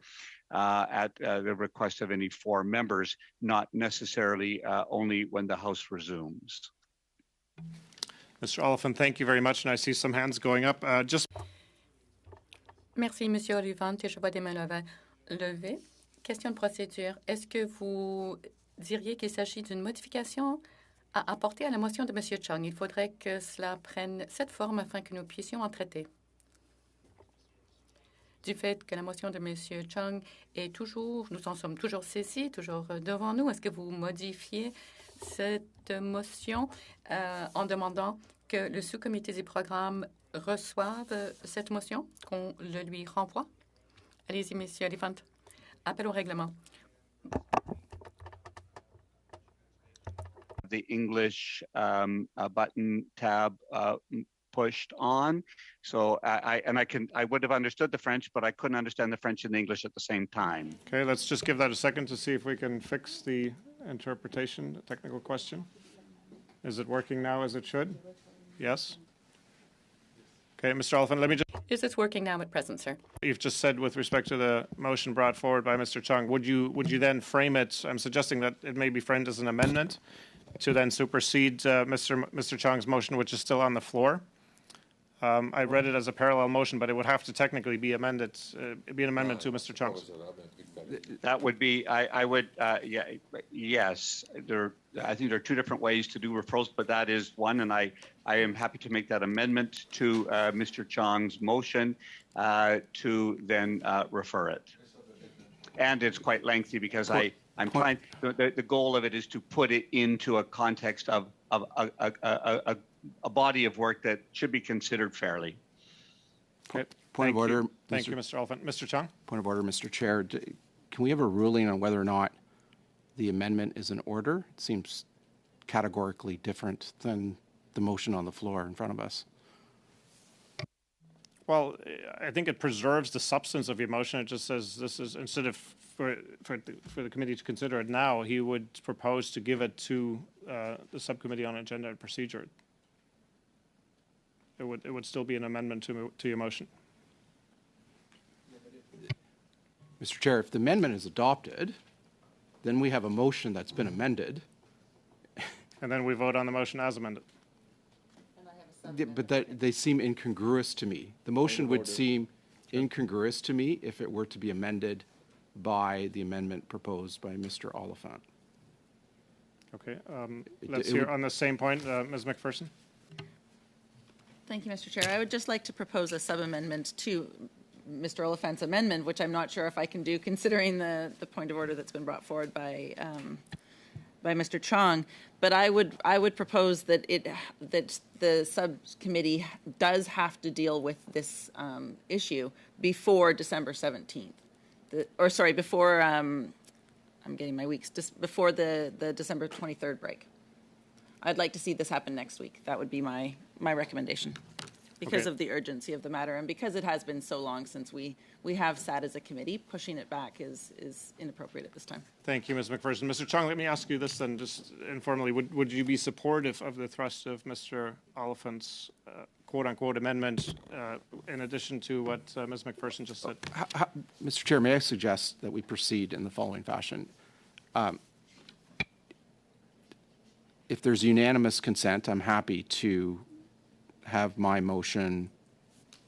at the request of any 4 members, not necessarily only when the House resumes. Mr. Oliphant, thank you very much. And I see some hands going up. Merci, Monsieur Oliphant. Je vois des mains levées. Question de procédure. Est-ce que vous diriez qu'il s'agit d'une modification à apporter à la motion de Monsieur Chung? Il faudrait que cela prenne cette forme afin que nous puissions en traiter. Du fait que la motion de M. Chung est toujours, nous en sommes toujours saisis, toujours devant nous, est-ce que vous modifiez cette motion en demandant que le sous-comité du programme reçoive cette motion, qu'on le lui renvoie? Allez-y, M. Oliphant. Appel au règlement. The English button tab pushed on. So I would have understood the French, but I couldn't understand the French and the English at the same time. Okay, let's just give that a second to see if we can fix the interpretation, the technical question. Is it working now as it should? Yes? Okay, Mr. Oliphant, let me just... Is this working now at present, sir? You've just said with respect to the motion brought forward by Mr. Chung, would you then frame it, I'm suggesting that it may be framed as an amendment to then supersede Mr. Chung's motion, which is still on the floor? I read it as a parallel motion, but it would have to technically be amended, be an amendment to Mr. Chung's. That would be, yes. I think there are 2 different ways to do referrals, but that is one, and I am happy to make that amendment to Mr. Chung's motion to then refer it. And it's quite lengthy because I'm trying, the goal of it is to put it into a context of a body of work that should be considered fairly. Okay. Point of order. Thank you, Mr. Oliphant. Mr. Chung? Point of order, Mr. Chair. Can we have a ruling on whether or not the amendment is in order? It seems categorically different than the motion on the floor in front of us. Well, I think it preserves the substance of your motion. It just says this is, instead of for the committee to consider it now, he would propose to give it to the subcommittee on agenda and procedure. It would still be an amendment to your motion. Mr. Chair, if the amendment is adopted, then we have a motion that's been amended. And then we vote on the motion as amended. But they seem incongruous to me. The motion would seem incongruous to me if it were to be amended by the amendment proposed by Mr. Oliphant. Okay. Let's hear on the same point, Ms. McPherson. Thank you, Mr. Chair. I would just like to propose a sub-amendment to Mr. Oliphant's amendment, which I'm not sure if I can do, considering the point of order that's been brought forward by Mr. Chung. But I would propose that that the subcommittee does have to deal with this issue before December 17th, before I'm getting my weeks, just before the December 23rd break. I'd like to see this happen next week. That would be my recommendation. because of the urgency of the matter and because it has been so long since we have sat as a committee. Pushing it back is inappropriate at this time. Thank you, Ms. McPherson. Mr. Chung, let me ask you this then, just informally. Would you be supportive of the thrust of Mr. Oliphant's quote-unquote amendment in addition to what Ms. McPherson just said? Mr. Chair, may I suggest that we proceed in the following fashion? If there's unanimous consent, I'm happy to have my motion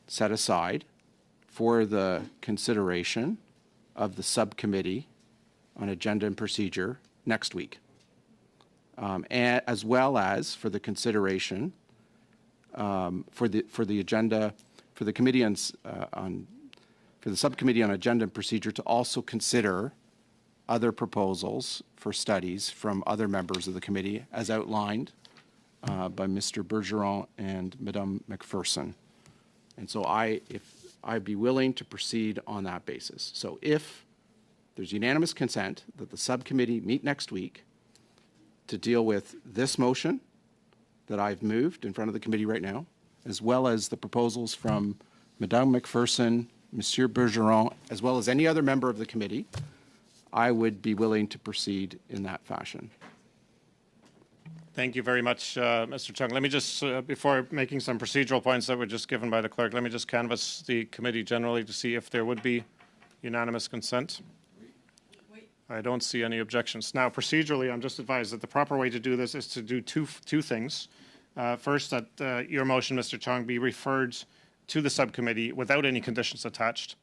set aside for the consideration of the subcommittee on agenda and procedure next week, and as well as for the consideration for the agenda for the committee for the subcommittee on agenda and procedure to also consider other proposals for studies from other members of the committee as outlined by Mr. Bergeron and Madame McPherson. And so I'd be willing to proceed on that basis. So if there's unanimous consent that the subcommittee meet next week to deal with this motion that I've moved in front of the committee right now, as well as the proposals from Madame McPherson, Monsieur Bergeron, as well as any other member of the committee, I would be willing to proceed in that fashion. Thank you very much, Mr. Chung. Let me just, before making some procedural points that were just given by the clerk, let me just canvass the committee generally to see if there would be unanimous consent. I don't see any objections. Now, procedurally, I'm just advised that the proper way to do this is to do two things. First, that your motion, Mr. Chung, be referred to the subcommittee without any conditions attached.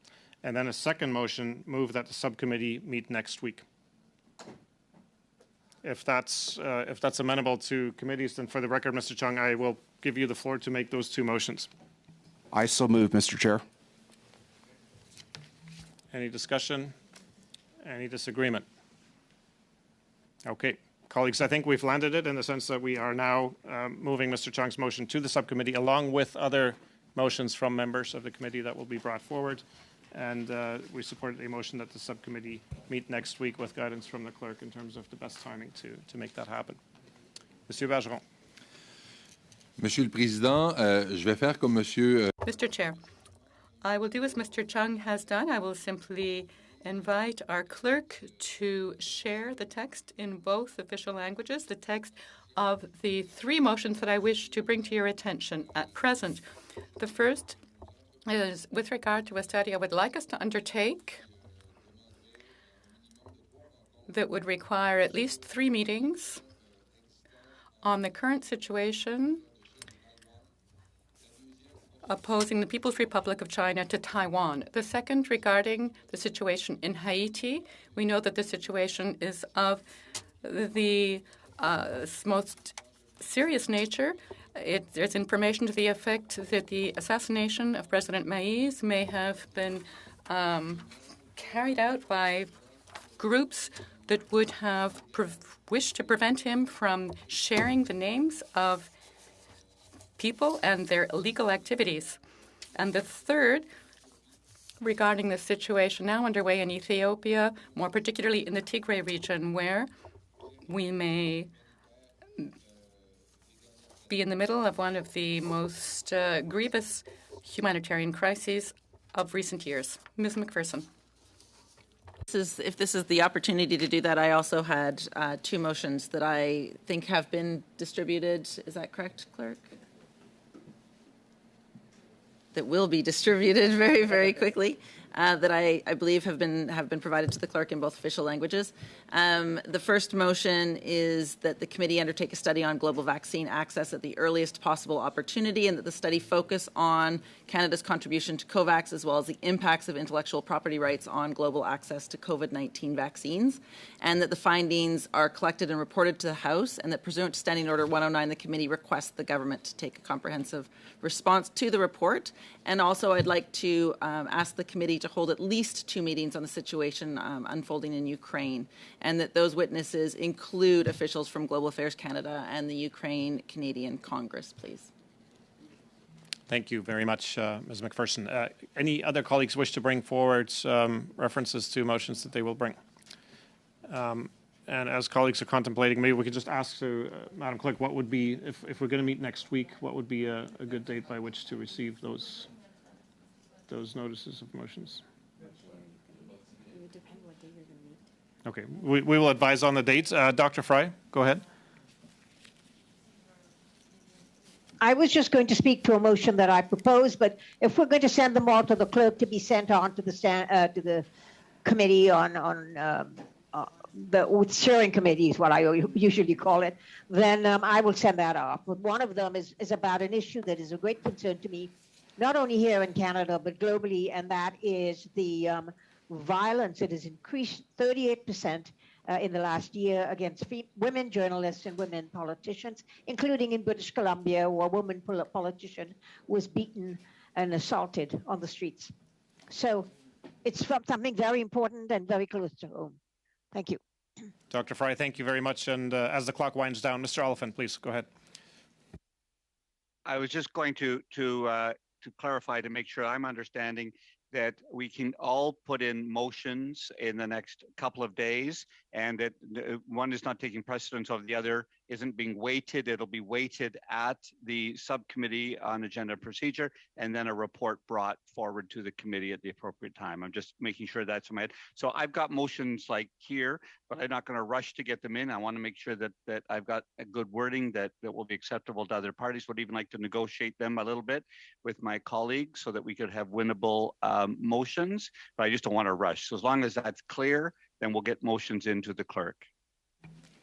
And then a second motion, move that the subcommittee meet next week. If that's amenable to committees, then for the record, Mr. Chung, I will give you the floor to make those two motions. I so move, Mr. Chair. Any discussion? Any disagreement? Okay. Colleagues, I think we've landed it in the sense that we are now moving Mr. Chung's motion to the subcommittee along with other motions from members of the committee that will be brought forward. And we support a motion that the subcommittee meet next week with guidance from the clerk in terms of the best timing to make that happen. Monsieur Bergeron. Monsieur le Président, je vais faire comme Monsieur. Mr. Chair, I will do as Mr. Chung has done. I will simply invite our clerk to share the text in both official languages, the text of the three motions that I wish to bring to your attention at present. The first is with regard to a study I would like us to undertake that would require at least 3 meetings on the current situation opposing the People's Republic of China to Taiwan. The second regarding the situation in Haiti. We know that the situation is of the most serious nature. There's information to the effect that the assassination of President Maïs may have been carried out by groups that would have wished to prevent him from sharing the names of people and their illegal activities. And the third, regarding the situation now underway in Ethiopia, more particularly in the Tigray region, where we may be in the middle of one of the most grievous humanitarian crises of recent years. Ms. McPherson. If this is the opportunity to do that, I also had 2 motions that I think have been distributed. Is that correct, clerk? That will be distributed very, very quickly. That I believe have been provided to the clerk in both official languages. The first motion is that the committee undertake a study on global vaccine access at the earliest possible opportunity, and that the study focus on Canada's contribution to COVAX as well as the impacts of intellectual property rights on global access to COVID-19 vaccines, and that the findings are collected and reported to the House, and that pursuant to Standing Order 109, the committee requests the government to take a comprehensive response to the report. And also I'd like to ask the committee to hold at least 2 meetings on the situation unfolding in Ukraine, and that those witnesses include officials from Global Affairs Canada and the Ukraine-Canadian Congress, please. Thank you very much, Ms. McPherson. Any other colleagues wish to bring forward references to motions that they will bring? And as colleagues are contemplating, maybe we could just ask Madam Clerk, what would be, if we're going to meet next week, what would be a good date by which to receive those notices of motions? Okay, we will advise on the dates. Dr. Fry, go ahead. I was just going to speak to a motion that I proposed, but if we're going to send them all to the clerk to be sent on to the committee on the steering committee is what I usually call it, then I will send that off. But one of them is about an issue that is a great concern to me, not only here in Canada, but globally, and that is the violence. It has increased 38% in the last year against women journalists and women politicians, including in British Columbia, where a woman politician was beaten and assaulted on the streets. So it's something very important and very close to home. Thank you. Dr. Fry, thank you very much. And as the clock winds down, Mr. Oliphant, please go ahead. I was just going to clarify to make sure I'm understanding that we can all put in motions in the next couple of days, and that one is not taking precedence of the other, isn't being weighted. It'll be weighted at the subcommittee on agenda procedure, and then a report brought forward to the committee at the appropriate time. I'm just making sure that's in my head. So I've got motions like here, but I'm not going to rush to get them in. I want to make sure that I've got a good wording that will be acceptable to other parties. Would even like to negotiate them a little bit with my colleagues so that we could have winnable motions, but I just don't want to rush. So as long as that's clear, then we'll get motions into the clerk.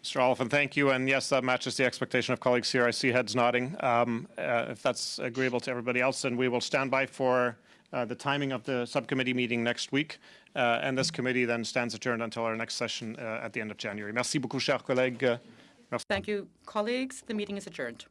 Mr. Oliphant, thank you. And yes, that matches the expectation of colleagues here. I see heads nodding. If that's agreeable to everybody else, then we will stand by for the timing of the subcommittee meeting next week. And this committee then stands adjourned until our next session at the end of January. Merci beaucoup, chers collègues. Thank you, colleagues. The meeting is adjourned.